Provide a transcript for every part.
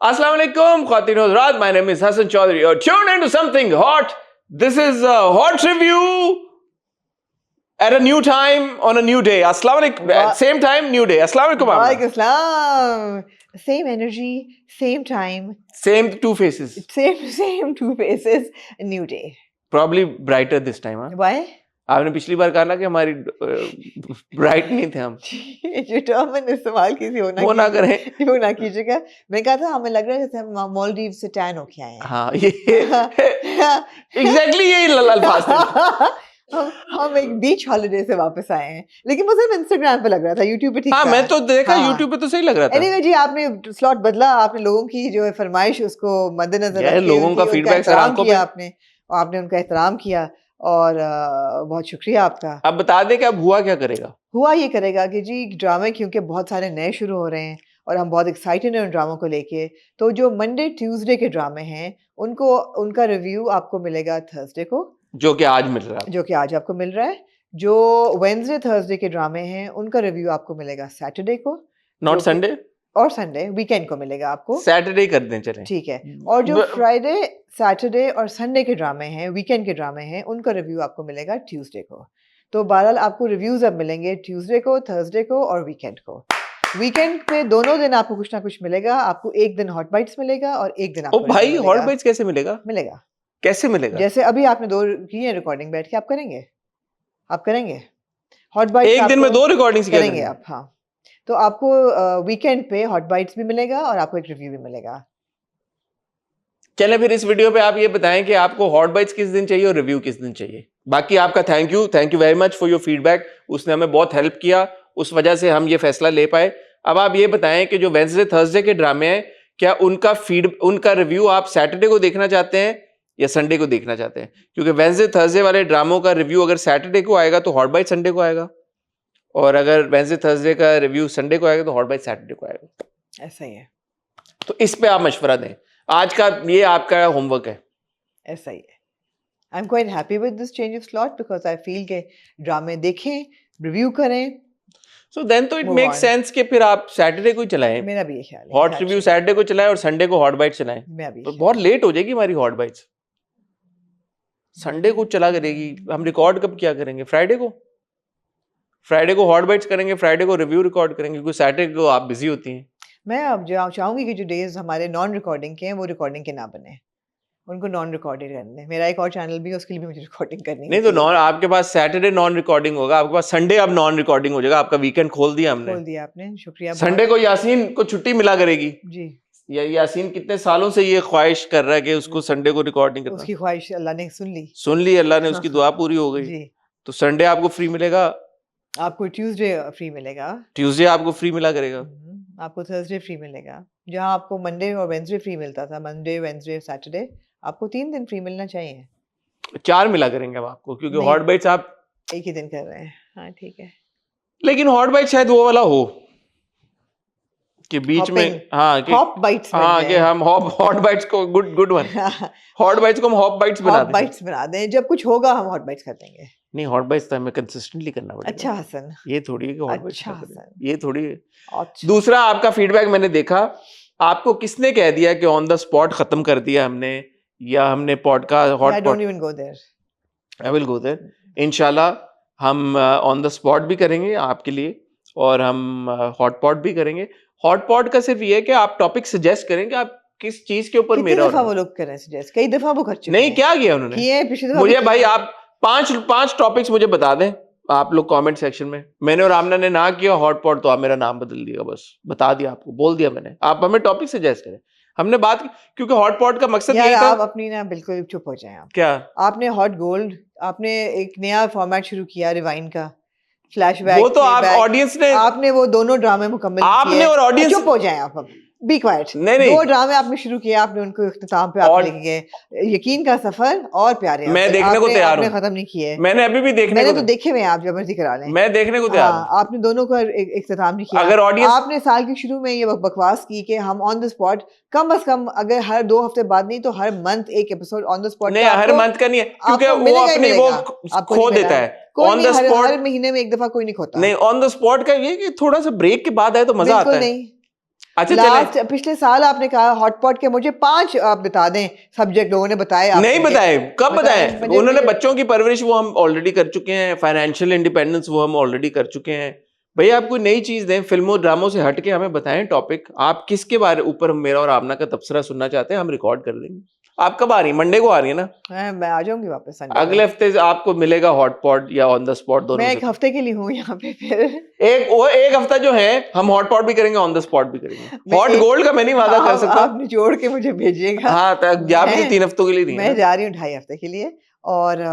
Assalamu alaikum, Khawateen o Hazrat. My name is Hassan Chaudhary. You're tuned into something hot. This is a hot review at a new time on a new day. Assalamu alaikum. Same time, new day. Assalamu alaikum. Walaikum assalam. Same energy, same time. Same two faces. Same two faces. A new day. Probably brighter this time, huh? Why? आपने पिछली बार कहा ना कि हमारी bright नहीं थे हम। जो टर्म मैंने इस्तेमाल की थी वो ना करें, वो ना कीजिएगा। मैं कहा था हमें लग रहा है जैसे हम मालदीव से टैन होके आए हैं। हाँ, ये एग्जैक्टली यही अल्फाज थे। हम एक बीच हॉलिडे से वापस आए हैं, लेकिन वो सिर्फ इंस्टाग्राम पे लग रहा था, यूट्यूब पे ठीक था। हाँ, मैं तो देखा यूट्यूब पे तो सही लग रहा था। एनीवे जी, आपने स्लॉट बदला, आपने लोगों की जो है फरमाइश उसको मद्देनजर रखते लोगों का फीडबैक किया आपने उनका एहतराम किया और बहुत शुक्रिया आपका। अब बता दें कि अब हुआ क्या करेगा। हुआ ये करेगा कि जी ड्रामे क्योंकि बहुत सारे नए शुरू हो रहे हैं और हम बहुत एक्साइटेड हैं उन ड्रामों को लेके, तो जो मंडे ट्यूसडे के ड्रामे हैं उनका रिव्यू आपको मिलेगा थर्सडे को, जो कि आज आपको मिल रहा है। जो वेडनेसडे थर्सडे के ड्रामे हैं उनका रिव्यू आपको मिलेगा सैटरडे को, नॉट संडे, और संडे वीकेंड को मिलेगा आपको। सैटरडे कर दें चलें, ठीक है। और जो फ्राइडे सैटरडे और संडे के ड्रामे हैं, वीकेंड के ड्रामे हैं, उनका रिव्यू आपको मिलेगा ट्यूसडे को। तो बहरहाल आपको रिव्यूज अब मिलेंगे ट्यूसडे को, थर्सडे को और वीकेंड को। वीकेंड पे दोनों दिन आपको कुछ ना कुछ मिलेगा। आपको एक दिन हॉट बाइट्स मिलेगा और एक दिन आपको भाई हॉट बाइट्स कैसे मिलेगा? कैसे मिलेगा? जैसे अभी आपने 2 की है रिकॉर्डिंग, बैठ के आप करेंगे हॉट बाइट्स एक दिन में 2 रिकॉर्डिंग्स करेंगे आप। हाँ, तो आपको वीकेंड पे हॉट बाइट्स भी मिलेगा और आपको एक रिव्यू भी मिलेगा। चलें फिर इस वीडियो पे आप ये बताएं कि आपको हॉट बाइट्स किस दिन चाहिए और रिव्यू किस दिन चाहिए। बाकी आपका thank you very much for your feedback. उसने हमें बहुत हेल्प किया, उस वजह से हम ये फैसला ले पाए। अब आप ये बताएं कि जो वेडनेसडे थर्सडे के ड्रामे हैं, क्या उनका रिव्यू आप सैटरडे को देखना चाहते हैं या संडे को देखना चाहते हैं? क्योंकि वेडनेसडे थर्सडे वाले ड्रामों का रिव्यू अगर सैटरडे को आएगा तो हॉट बाइट संडे को आएगा, और अगर वेडनेसडे थर्सडे का रिव्यू संडे को आएगा तो हॉट बाइट सैटरडे को आएगा। ऐसा ही है, तो इस पे आप मशवरा दें। आज का ये आपका होमवर्क है। ऐसा ही है। I am quite happy with this change of slot because I feel के ड्रामे देखें, रिव्यू करें, सो देन तो इट मेक सेंस कि फिर आप सैटरडे को ही चलाएं। मेरा भी ये ख्याल है, हॉट रिव्यू सैटरडे को चलाएं और संडे को हॉट बाइट चलाएं। तो बहुत लेट हो जाएगी हमारी हॉट बाइट्स, संडे को चला करेगी। हम रिकॉर्ड कब क्या करेंगे? फ्राइडे को हॉट बाइट्स करेंगे, फ्राइडे को रिव्यू रिकॉर्ड करेंगे, क्योंकि सैटरडे को आप बिजी होती हैं। मैं अब चाहूंगी कि जो डेज हमारे नॉन रिकॉर्डिंग के हैं वो रिकॉर्डिंग के ना बने, उनको नॉन रिकॉर्डेड करने। मेरा एक और चैनल भी है, उसके लिए भी मुझे रिकॉर्डिंग करनी है। नहीं तो नॉन, आपके पास सैटरडे नॉन रिकॉर्डिंग होगा, आपके पास संडे अब नॉन रिकॉर्डिंग हो जाएगा। आपका वीकेंड खोल दिया आपने, शुक्रिया। संडे को यासीन को छुट्टी मिला करेगी जी। यासीन कितने सालों से ये ख्वाहिश कर रहा है कि उसको संडे को रिकॉर्डिंग करना। उसकी ख्वाहिश अल्लाह ने सुन ली, अल्लाह ने उसकी दुआ पूरी हो गई जी। तो संडे आपको फ्री मिलेगा, आपको ट्यूसडे फ्री मिलेगा, ट्यूसडे आपको फ्री मिला करेगा, आपको थर्सडे फ्री मिलेगा। जहां आपको मंडे और वेडनेसडे फ्री मिलता था, मंडे वेडनेसडे सैटरडे, आपको 3 दिन फ्री मिलना चाहिए। 4 मिला करेंगे अब आपको, क्योंकि हॉट बाइट्स आप एक ही दिन कर रहे हैं। हाँ ठीक है, लेकिन हॉट बाइट शायद वो वाला हो कि बीच में, हाँ कि हॉप बाइट्स, हाँ कि हम हॉट बाइट्स को गुड वन हॉट बाइट्स को हम हॉप बाइट्स बना दें। जब कुछ होगा हम हॉट बाइट्स कर देंगे। नहीं, हॉट बाइट्स तो हमें कंसिस्टेंटली करना पड़ेगा। अच्छा हसन, ये थोड़ी है कि हॉट बाइट्स ये थोड़ी है। अच्छा। दूसरा आपका फीडबैक मैंने देखा, आपको किसने कह दिया कि ऑन द स्पॉट खत्म कर दिया हमने, या हमने podcast hot, I don't even go there, I will go there इंशाल्लाह। हम ऑन द स्पॉट भी करेंगे आपके लिए, और हम हॉट पॉट भी करेंगे। हॉट पॉट का सिर्फ ये है कि आप टॉपिक सजेस्ट करें कि आप किस चीज के ऊपर मेरा, वो लोग करें सजेस्ट, कई दफा वो कर चुके नहीं, क्या किया उन्होंने मुझे भाई, आप 5 टॉपिक्स मुझे बता दें आप लोग कमेंट सेक्शन में। मैंने और आमना ने ना किया हॉट पॉट, तो आप मेरा नाम बदल दिया, बस बता दिया आपको, बोल दिया मैंने। आप हमें टॉपिक सजेस्ट करें, हमने बात की, क्योंकि हॉट पॉट का मकसद यही था। आप अपनी ना बिल्कुल चुप हो जाएं। आप क्या, आपने हॉट गोल्ड, आपने एक नया फॉर्मेट शुरू किया रिवाइंड का, फ्लैशबैक, वो तो आप ऑडियंस ने, आपने वो दोनों ड्रामे मुकम्मल किए, आपने और ऑडियंस, चुप हो जाएं आप, अब बी क्वाइट। नहीं, 2 ड्रामे आपने शुरू किए, आपने उनको इख्तिताम पे आप लेके गए, यकीन का सफर और प्यारे, मैं देखने को तैयार हूं, खत्म नहीं किए, मैंने अभी भी देखने मैंने तो देखे हुए हैं, आप जब मर्जी करा लें, मैं देखने को तैयार हूं। आपने दोनों का इख्तिताम नहीं किया। अगर ऑडियंस, आपने साल के शुरू में ये बकवास की कि हम ऑन द स्पॉट, कम से कम अगर हर 2 हफ्ते बाद नहीं तो हर मंथ एक एपिसोड ऑन द स्पॉट। नहीं, हर मंथ का नहीं है, क्योंकि वो अपनी वो खो देता है। ऑन द स्पॉट हर महीने में एक दफा कोई नहीं खोता। नहीं, ऑन द स्पॉट का ये कि थोड़ा सा ब्रेक के बाद आए तो मजा आता है। नहीं, अच्छा लास्ट पिछले साल आपने कहा हॉटपॉट के मुझे 5 आप बता दें सब्जेक्ट, लोगों ने बताए आपको? नहीं बताए, कब बताए? मुझे उन्होंने बच्चों की परवरिश वो हम ऑलरेडी कर चुके हैं, फाइनेंशियल इंडिपेंडेंस वो हम ऑलरेडी कर चुके हैं। भैया आप कोई नई चीज दें, फिल्मों ड्रामों से हट के हमें बताएं टॉपिक। आप किसके बारे ऊपर मेरा और आपना का तबसरा सुनना चाहते हैं, हम रिकॉर्ड कर देंगे। आप कब आ रही है? मंडे को आ रही है ना? मैं आ जाऊंगी वापस संडे अगले को। हफ्ते से आपको मिलेगा हॉटपॉट या ऑन द स्पॉट, दोनों मैं में एक से। हफ्ते के लिए हूँ यहाँ पे फिर। एक हफ्ता जो है हम हॉटपॉट भी करेंगे, ऑन द स्पॉट भी करेंगे। हॉट गोल्ड का मैं नहीं वादा कर सकता। आप निचोड़ के मुझे भेजिएगा। हाँ, तक जा भी 3 हफ्तों के लिए नहीं है मैं ना? जा रही हूँ 2.5 हफ्ते के लिए। और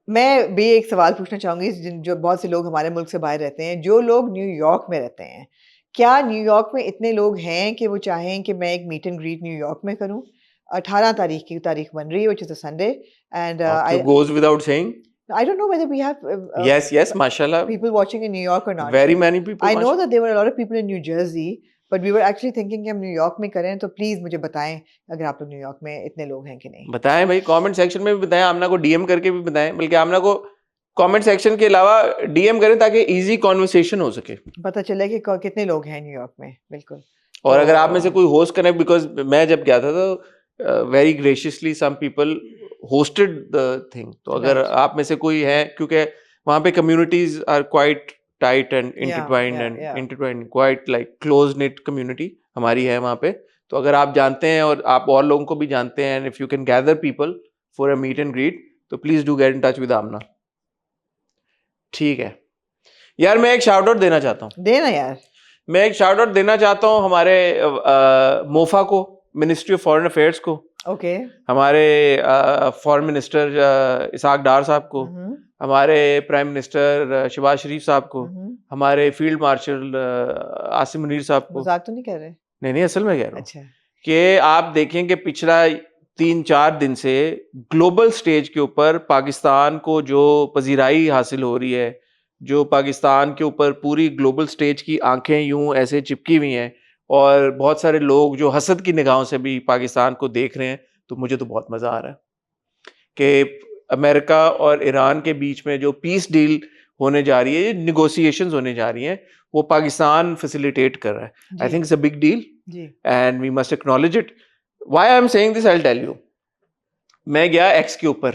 मैं भी एक सवाल पूछना चाहूंगी, जो बहुत से लोग हमारे मुल्क से बाहर रहते हैं, जो लोग न्यूयॉर्क में रहते हैं, क्या न्यूयॉर्क में इतने लोग हैं कि वो चाहें कि मैं एक मीट एंड ग्रीट न्यूयॉर्क में करूं? 18 तारीख की तारीख बन रही है, which is a Sunday, and goes without saying. I don't know whether we have Yes, mashallah. people watching in New York or not. Very many people. I know that there were a lot of people in New Jersey, but we were actually thinking कि हम New York में करें, तो please मुझे बताएं अगर आप लोग न्यूयॉर्क में इतने लोग हैं कि नहीं। बताएं भाई, कमेंट सेक्शन में भी बताएं, आमना को डीएम करके भी बताएं, बल्कि आमना को कमेंट सेक्शन के अलावा डीएम करें ताकि इजी कॉन्वर्सेशन हो सके, पता चले कि कितने लोग हैं न्यूयॉर्क में। बिल्कुल। और अगर आप में से कोई होस्ट करे, बिकॉज मैं जब गया था तो very graciously some people hosted the thing, तो अगर आप में से कोई है, क्योंकि वहाँ पे communities are quite tight and intertwined quite like close knit community हमारी है वहाँ पे। तो अगर आप जानते हैं और आप और लोगों को भी जानते हैं, if you can gather people for a meet and greet, तो please do get in touch with Amna. ठीक है यार, मैं एक शाउट आउट देना चाहता हूँ। देना यार। मैं एक शाउट आउट देना चाहता हूँ हमारे मोफा को, मिनिस्ट्री ऑफ फॉरेन अफेयर्स को। ओके। हमारे फॉरेन मिनिस्टर इसाक डार साहब को, हमारे प्राइम मिनिस्टर शहबाज शरीफ साहब को, हमारे फील्ड मार्शल आसिम मुनीर साहब को। मजाक तो नहीं कर रहे? नहीं, असल में कह रहा हूँ। अच्छा। कि आप देखें कि पिछला 3-4 दिन से ग्लोबल स्टेज के ऊपर पाकिस्तान को जो पजीराई हासिल हो रही है, जो पाकिस्तान के ऊपर पूरी ग्लोबल स्टेज की आंखें यूं ऐसे चिपकी हुई हैं, और बहुत सारे लोग जो हसद की निगाहों से भी पाकिस्तान को देख रहे हैं, तो मुझे तो बहुत मज़ा आ रहा है कि अमेरिका और ईरान के बीच में जो पीस डील होने जा रही है, निगोशिएशंस होने जा रही हैं, वो पाकिस्तान फैसिलिटेट कर रहा है। I think it's a big deal and we must acknowledge it. Why I am saying this, I will tell you. मैं गया एक्स के ऊपर,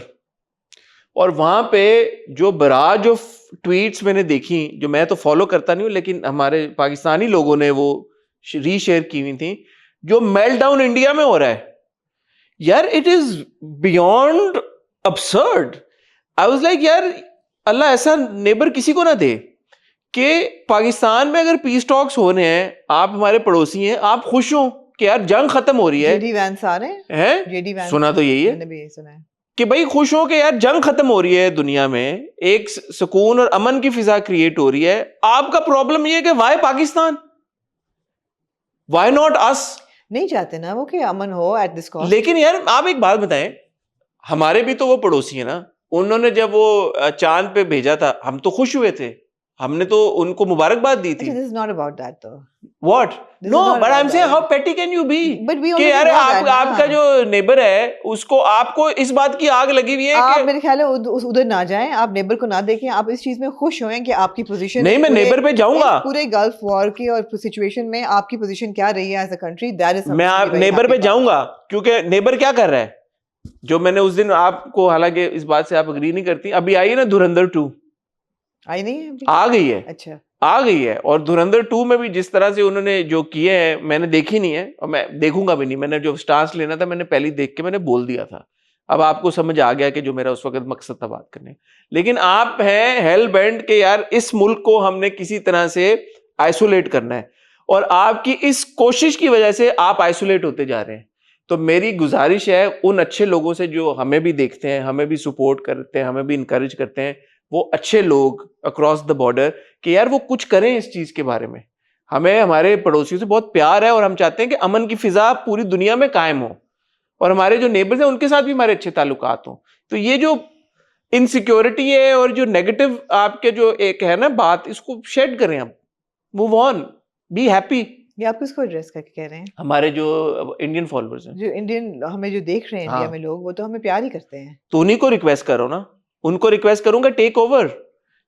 और वहां पे जो बराज ऑफ ट्वीट्स मैंने देखी, जो मैं तो फॉलो करता नहीं हूँ लेकिन हमारे पाकिस्तानी लोगों ने वो रीशेयर की हुई थी, जो मेल्ट डाउन इंडिया में हो रहा है यार, it is beyond absurd. I was like यार, अल्लाह ऐसा नेबर किसी को ना दे कि पाकिस्तान में अगर पीस टॉक्स हो रहे हैं, आप हमारे पड़ोसी हैं, आप खुश हो कि यार जंग खत्म हो रही है। जेडी वैंस आ रहे हैं? जेडी वैंस सुना तो यही है, मैंने भी यही सुना है कि भाई खुश हो कि यार जंग खत्म हो रही है, दुनिया में एक सुकून और अमन की फिजा क्रिएट हो रही है। आपका प्रॉब्लम ये है कि why Pakistan, why not us? नहीं चाहते ना वो कि अमन हो एट दिस कॉस्ट। लेकिन यार आप एक बात बताएं, हमारे भी तो वो पड़ोसी है ना, उन्होंने जब वो चांद पे भेजा था, हम तो खुश हुए थे, हमने तो उनको मुबारकबाद दी थी। This is not about that though. What? No, but I'm saying how petty can you be? But we कि यार आपका जो नेबर है, उसको आपको इस बात की आग लगी हुई है आप कि मेरे ख्याल है उधर ना जाएं, आप नेबर को ना देखें, आप इस चीज में खुश हों कि आपकी पोजीशन। नहीं, मैं नेबर पे जाऊंगा। पूरे गल्फ वॉर की और सिचुएशन में आपकी पोजीशन क्या रही है as a country, that is मैं आप नेबर पे जाऊंगा, क्योंकि नेबर क्या कर रहा है, जो मैंने उस दिन आपको, हालांकि इस बात से आप अग्री नहीं करती, अभी आई है ना धुरंधर 2, आई नहीं है अभी? आ गई है। अच्छा, आ गई है। और धुरंधर 2 में भी जिस तरह से उन्होंने जो किए हैं, मैंने देखी नहीं है और मैं देखूंगा भी नहीं। मैंने जो स्टांस लेना था मैंने पहले देख के मैंने बोल दिया था। अब आपको समझ आ गया कि जो मेरा उस वक्त मकसद था बात करने। लेकिन आप हैं हेल बेंड के यार इस मुल्क को हमने किसी तरह से आइसोलेट करना है, और आपकी इस कोशिश की वजह से आप आइसोलेट होते जा रहे हैं। तो मेरी गुजारिश है उन अच्छे लोगों से जो हमें भी देखते हैं, हमें भी सपोर्ट करते हैं, हमें भी इंकरेज करते हैं, वो अच्छे लोग अक्रॉस द बॉर्डर, कि यार वो कुछ करें इस चीज के बारे में। हमें हमारे पड़ोसियों से बहुत प्यार है और हम चाहते हैं कि अमन की फिजा पूरी दुनिया में कायम हो, और हमारे जो नेबर्स हैं उनके साथ भी हमारे अच्छे ताल्लुकात हों। तो ये जो इनसिक्योरिटी है और जो नेगेटिव आपके जो एक है ना बात, इसको शेड करें, हम मूव ऑन, बी हैप्पी। ये आप किसको एड्रेस करके कह रहे हैं? हमारे जो इंडियन फॉलोअर्स हैं, जो इंडियन हमें जो देख रहे हैं इंडिया में लोग, वो तो हमें प्यार ही करते हैं। तो उन्हीं को रिक्वेस्ट करो ना, उनको रिक्वेस्ट करूंगा टेक ओवर,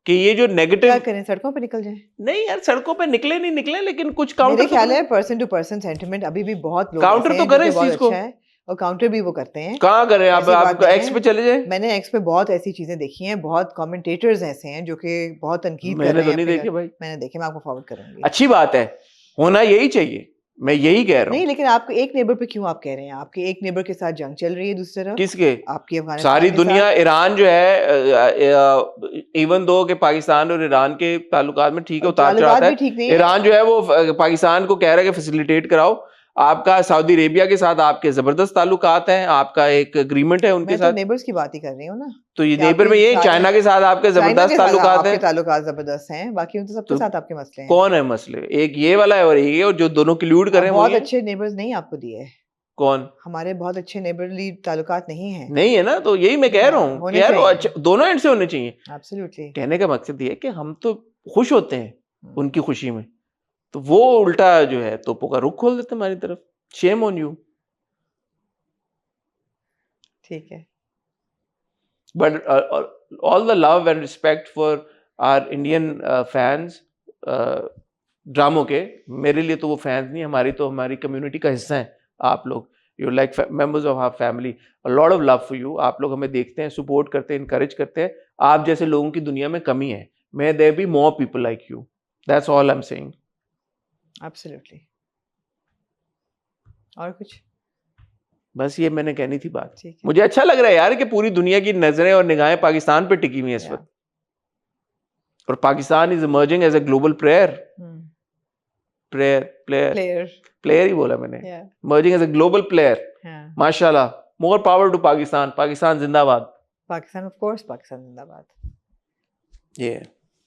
कि ये जो क्या नेगेटिव, करें, सड़कों पे निकल जाएं? नहीं यार सड़कों पे निकले नहीं निकले, लेकिन कुछ मेरे काउंटर ख्याल है पर्सन टू पर्सन सेंटिमेंट अभी भी बहुत लोग काउंटर ऐसे तो हैं जो करें कि इस बहुत चीज को। अच्छा है और काउंटर भी वो करते हैं। कहाँ करें आप? ऐसी बात आप नहीं एक्स है। पे चले जाएं। मैंने एक्स पे बहुत ऐसी चीजें देखी हैं, बहुत कमेंटेटर्स ऐसे हैं जो कि बहुत तनकीद कर मैंने रहे तो हैं नहीं अपने देखे भाई। मैंने देखे, मैं आपको फॉरवर्ड करूंगी। अच्छी बात है, होना यही चाहिए, मैं यही कह रहा नहीं, हूँ। लेकिन आपको एक नेबर पे क्यों आप कह रहे हैं? आपके एक नेबर के साथ जंग चल रही है, दूसरी तरफ किसके? आपकी अफगानिस्तान सारी के दुनिया, साथ। ईरान जो है, इवन दो कि पाकिस्तान और ईरान के ताल्लुकात में ठीक है उतार चढ़ाव ताल्लुकात है। भी ठीक नहीं है। ईरान जो है वो पाकिस्तान को कह रहा है कि फैसिलिटेट कराओ। आपका सऊदी अरेबिया के साथ आपके जबरदस्त ताल्लुकात हैं, आपका एक एग्रीमेंट है उनके मैं तो साथ। नेबर्स की बात ही कर रही हूँ ना, तो ये कि नेबर में आपके ये सारे चाइना के साथ आपके चाइना के जबरदस्त साथ ताल्लुकात आपके हैं। ताल्लुकात जबरदस्त हैं, बाकी उनके सबके तो साथ आपके मसले हैं। कौन है मसले? एक ये वाला है और ये, और जो दोनों क्लूड करें बहुत वही है। अच्छे नेबर्स नहीं आपको दिए, कौन? हमारे बहुत अच्छे नेबरली ताल्लुकात नहीं हैं। नहीं है ना, तो यही मैं कह रहा हूँ कि होने यार वो चाहिए। अच्छा, दोनों एंड से होने चाहिए। एब्सोल्युटली। कहने का मकसद ये है कि हम तो खुश होते हैं उनकी खुशी में, तो वो उल्टा जो है तोपों का रुख खोल देते हैं हमारी तरफ। Shame on you. ठीक है। But all the love and respect for our Indian fans ड्रामों के। मेरे लिए तो वो फैंस नहीं, हमारी कम्युनिटी का हिस्सा है आप लोग। You like members of our family. A lot of love for you. आप लोग हमें देखते हैं, सपोर्ट करते हैं, इनकरेज करते हैं। आप जैसे लोगों की दुनिया में कमी है। May there be more people like you. That's all I am saying. Absolutely. और कुछ? बस ये मैंने कहनी थी बात। ठीक है। मुझे अच्छा लग रहा है यार कि पूरी दुनिया की नजरें और निगाहें पाकिस्तान पे टिकी हुई है इस Yeah. वक्त, और Pakistan is emerging as a global player. Player ही बोला मैंने। Yeah. Emerging as a global player. Yeah. माशाल्लाह। More power to Pakistan. Pakistan जिंदाबाद। पाकिस्तान, ऑफ कोर्स, पाकिस्तान जिंदाबाद। ये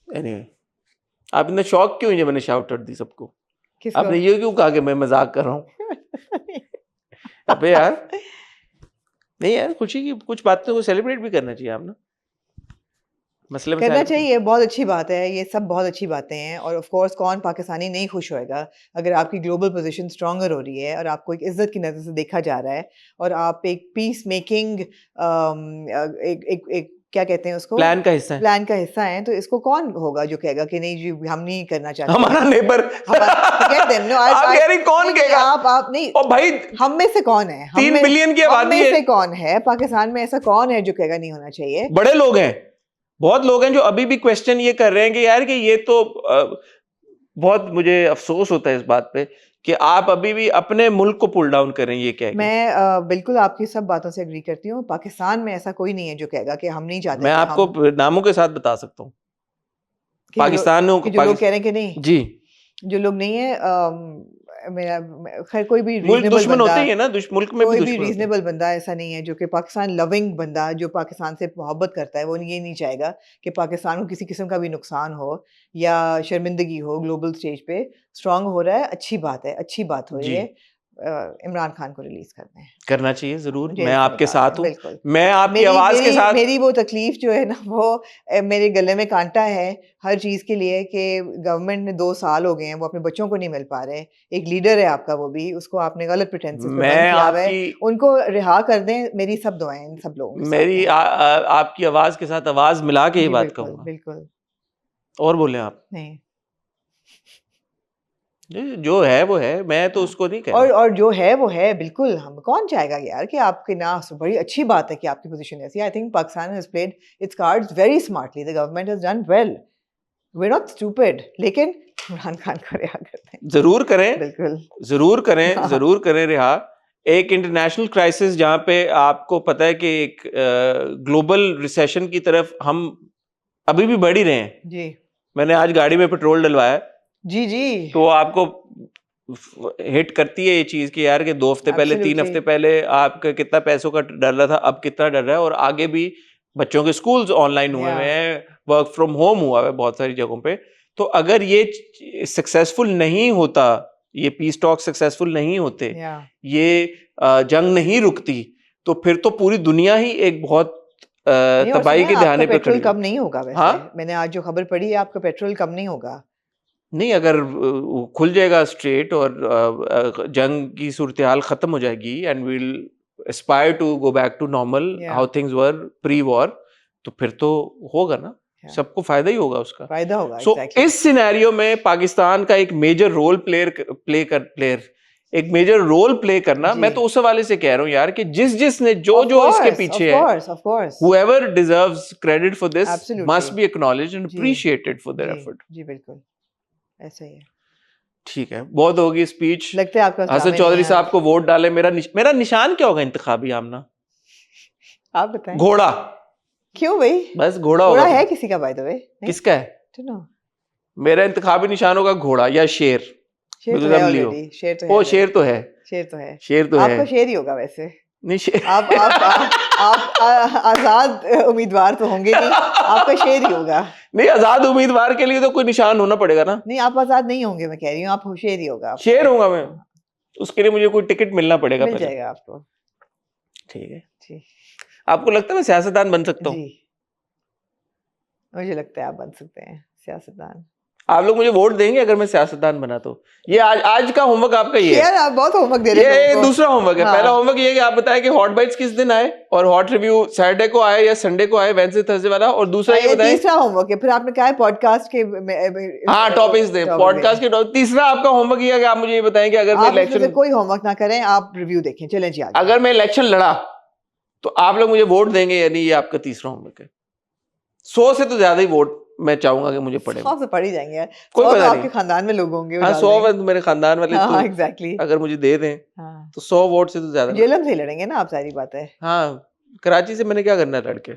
एनीवे, आप इतने शौक क्यों हैं? मैंने शाउट आउट दी सबको। किसको? आपने ये क्यों कहा कि मैं मजाक कर रहा हूँ? अबे यार, नहीं यार, खुशी की कुछ बातों को सेलिब्रेट भी करना चाहिए आप ना। मसले करना मसाइल चाहिए, बहुत अच्छी बात है, ये सब बहुत अच्छी बातें हैं। और ऑफ कोर्स कौन पाकिस्तानी नहीं खुश होएगा अगर आपकी ग्लोबल पोजीशन स्ट्रॉन्गर हो रही है और आपको एक इज्जत की नज़र से देखा जा रहा है और आप एक पीस मेकिंग एक क्या कहते हैं उसको, प्लान का हिस्सा है। प्लान का हिस्सा है। तो इसको कौन होगा जो कहेगा कि नहीं जी हम नहीं करना चाहते? हमारा नेबर। Forget them. No, आप कह रही कौन नहीं, कहेगा? आप नहीं, ओ भाई, हम में से कौन है? 3 बिलियन की हम आबादी में है। से कौन है पाकिस्तान में? ऐसा कौन है जो कहेगा नहीं होना चाहिए? बड़े लोग हैं, बहुत लोग हैं जो अभी भी क्वेश्चन ये कर रहे हैं कि यार कि ये तो बहुत मुझे अफसोस होता है इस बात पे कि आप अभी भी अपने मुल्क को पुल डाउन करें ये कह के। मैं बिल्कुल आपकी सब बातों से एग्री करती हूँ। पाकिस्तान में ऐसा कोई नहीं है जो कहेगा कि हम नहीं चाहते। मैं आपको नामों के साथ बता सकता हूँ पाकिस्तान जो लोग कह रहे हैं कि नहीं जी, जो लोग नहीं है, मेरा खैर कोई भी मुल्क रीजनेबल दुश्मन बंदा, होते ही है ना, मुल्क में भी कोई भी दुश्मन होते हैं। रीजनेबल बंदा ऐसा नहीं है जो कि पाकिस्तान लविंग बंदा जो पाकिस्तान से मोहब्बत करता है वो ये नहीं चाहेगा कि पाकिस्तान को किसी किस्म का भी नुकसान हो या शर्मिंदगी हो। ग्लोबल स्टेज पे स्ट्रांग हो रहा है, अच्छी बात है, अच्छी बात हो रही जी। है। इमरान खान को रिलीज करना है, करना चाहिए जरूर। जेल मैं से आपके निकालना साथ है, हूँ, बिल्कुल। मैं आपकी आवाज के साथ। मेरी वो तकलीफ जो है ना वो मेरे गले में कांटा है हर चीज के लिए कि गवर्नमेंट ने 2 साल हो गए हैं वो अपने बच्चों को नहीं मिल पा रहे। एक लीडर है आपका, वो भी उसको आपने गलत प्रिटेंसेस पे बंद किया हुआ है, उनको रिहा कर दें। मेरी सब दुआएं इन सब लोगों के साथ मेरी हैं। आपकी आवाज के साथ आवाज मिला के ये जी, बात बिल्कुल कहूंगा। बिल्कुल और बोले आप, नहीं। जो है वो है, मैं तो उसको नहीं कह रहा। और जो है वो है, बिल्कुल। हम कौन चाहेगा यार कि आपके ना, बड़ी अच्छी बात है कि आपकी पोजीशन ऐसी। I think Pakistan has played its cards very smartly, the government has done well, we are not stupid. लेकिन इमरान खान को रिहा करते हैं, जरूर करें, बिल्कुल जरूर करें, जरूर करें रिहा। एक इंटरनेशनल क्राइसिस जहां पे आपको पता है कि एक ग्लोबल रिसेशन की तरफ हम अभी भी बढ़ ही रहे हैं। जी मैंने आज गाड़ी में पेट्रोल डलवाया, जी जी, तो आपको हिट करती है ये चीज कि यार कि 2 हफ्ते पहले, 3 हफ्ते पहले आपका कितना पैसों का डर रहा था, अब कितना डर रहा है। और आगे भी बच्चों के स्कूल्स ऑनलाइन हुए हुए हैं, वर्क फ्रॉम होम हुआ है बहुत सारी जगहों पे। तो अगर ये सक्सेसफुल नहीं होता, ये पीस टॉक सक्सेसफुल नहीं होते, ये जंग नहीं रुकती, तो फिर तो पूरी दुनिया ही एक बहुत तबाही के दहाने पे पेट्रोल कम नहीं होगा वैसे। हाँ? मैंने आज जो खबर पढ़ी है, आपका पेट्रोल कम नहीं होगा। नहीं, अगर खुल जाएगा स्ट्रेट और जंग की सूरत हाल खत्म हो जाएगी and we'll aspire to go back to normal how things were pre war, तो फिर तो होगा ना। Yeah. सबको फायदा ही होगा उसका। फायदा होगा। सो exactly. इस सिनेरियो में पाकिस्तान का एक मेजर रोल एक मेजर रोल प्ले करना, मैं जी। तो उस हवाले से कह रहा हूँ यार कि जिसने जो Of जो इसके course, पीछे of है, course, of course. whoever deserves credit for this Absolutely. must be acknowledged and ji, appreciated for their ji, effort. जी बिल्कुल ऐसा ही है। ठीक है, बहुत होगी स्पीच। लगता है आपका हसन ड्रामे नहीं चौधरी है साहब आज। को वोट डाले। मेरा निशान क्या होगा इंतखाबी आमना? आप बताएं। घोड़ा। क्यों भाई? बस घोड़ा घोड़ा होगा। है किसी का बाय द वे? नहीं? किसका है? Don't know. मेरा इंतखाबी निशान होगा घोड़ा या शेर। शेर तो बिकॉज है I'm Leo। ऑलरेडी। शेर तो है ओ already। शेर तो है। शेर तो है। शेर तो आपका है। शेर ही होगा वैसे। नहीं शेर। आप आजाद उम्मीदवार तो होंगे नहीं, आपका शेर ही होगा। नहीं, आजाद उम्मीदवार के लिए तो कोई निशान होना पड़ेगा ना। नहीं, आप आजाद नहीं होंगे, मैं कह रही हूँ, आप शेर ही होगा आपका। शेर होऊंगा मैं। उसके लिए मुझे कोई टिकट मिलना पड़ेगा मिल पहले। जाएगा आपको। ठीक है। जी आपको लगता है मैं सियासतदान बन सकता हूँ? जी, मुझे लगता है आप बन सकते हैं सियासतदान। आप लोग मुझे वोट देंगे अगर मैं सियासतदान बना तो? ये आज का होमवर्क आपका ये है। यार आप बहुत होमवर्क दे रहे हैं ये लोगों को। दूसरा होमवर्क है। हाँ। पहला होमवर्क ये है कि आप बताएं कि हॉट बाइट्स किस दिन आए और हॉट रिव्यू सैटरडे को आए या संडे को आए, वेडनेसडे थर्सडे वाला। और दूसरा ये बताएं, तीसरा होमवर्क है। फिर आपने कहा है पॉडकास्ट के हाँ टॉपिक्स दे, पॉडकास्ट के तीसरा आपका होमवर्क ये है कि आप मुझे ये बताएं कि अगर मैं आप इसमें से इलेक्शन, कोई होमवर्क ना करें, आप रिव्यू देखें। चलें जी आगे। अगर मैं इलेक्शन लड़ा तो आप लोग मुझे वोट देंगे, यानी ये आपका तीसरा होमवर्क है। 100 से तो ज्यादा ही वोट मैं चाहूंगा कि मुझे पड़े। 100 से पड़ ही जाएंगे यार। कोई 100 तो पता आपके नहीं। खानदान में लोग होंगे, वो हाँ डाल 100 देंगे। मेरे खानदान वाले हाँ तो एग्जैक्टली। अगर मुझे दे दें हाँ, तो 100 वोट से तो ज्यादा। जेलम से ही लड़ेंगे ना आप, सारी बात है। हाँ, कराची से मैंने क्या करना है लड़के?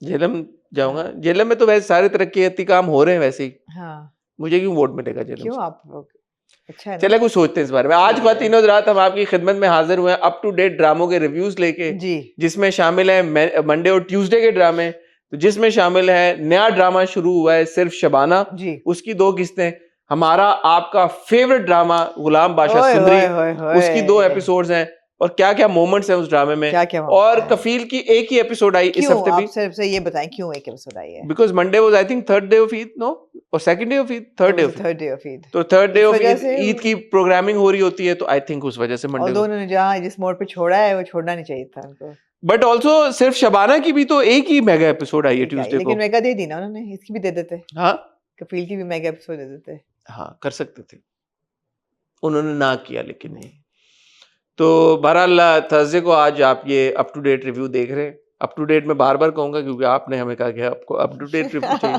झेलम जाऊंगा। झेलम में तो वैसे सारे तरक्की काम हो रहे हैं वैसे ही। हाँ, मुझे क्यों वोट मिलेगा झेलम क्यों से? आप अच्छा है ना? चले कुछ सोचते हैं इस बारे में। आज ख्वातीनो हज़रात हम आपकी खिदमत में हाजिर हुए हैं अप टू डेट ड्रामों के रिव्यूज लेके, जी जिसमें शामिल है मंडे और ट्यूसडे के ड्रामे, तो जिसमें शामिल है नया ड्रामा शुरू हुआ है सिर्फ शबाना, जी। उसकी 2 किस्तें, हमारा आपका फेवरेट ड्रामा गुलाम बादशाह ओए सुंदरी, ओए ओए ओए। उसकी 2 एपिसोड्स हैं। और क्या क्या मोमेंट्स हैं उस ड्रामे में। क्या क्या moments और हैं? कफील की एक ही एपिसोड आई इस क्यों हफ्ते आप भी, सिर्फ से ये बताएं क्यों एक एपिसोड आई है? Because Monday was I think third day of Eid, no, और second day of Eid, third day of Eid. Third day of Eid. तो थर्ड डे इस ऑफ वजह ईद, से ईद की प्रोग्रामिंग हो रही होती है, तो आई थिंक उस वजह से और मंडे। दोनों ने जहाँ जिस मोड़ पे छोड़ा है वो छोड़ना नहीं चाहिए था उनको। बट ऑल्सो सिर्फ शबाना की भी तो एक ही मेगा एपिसोड आई है ठीक है, ट्यूसडे को। लेकिन मेगा दे दी ना उन्होंने, इसकी भी दे देते, हाँ कफील की भी मेगा एपिसोड दे देते। हाँ कर सकते थे, उन्होंने ना किया लेकिन नहीं। तो बहरहाल थर्सडे को आज आप ये अप टू डेट रिव्यू देख रहे हैं। अप टू डेट मैं बार बार कहूंगा क्योंकि आपने हमें कहा कि आपको अप टू डेट रिव्यू चाहिए।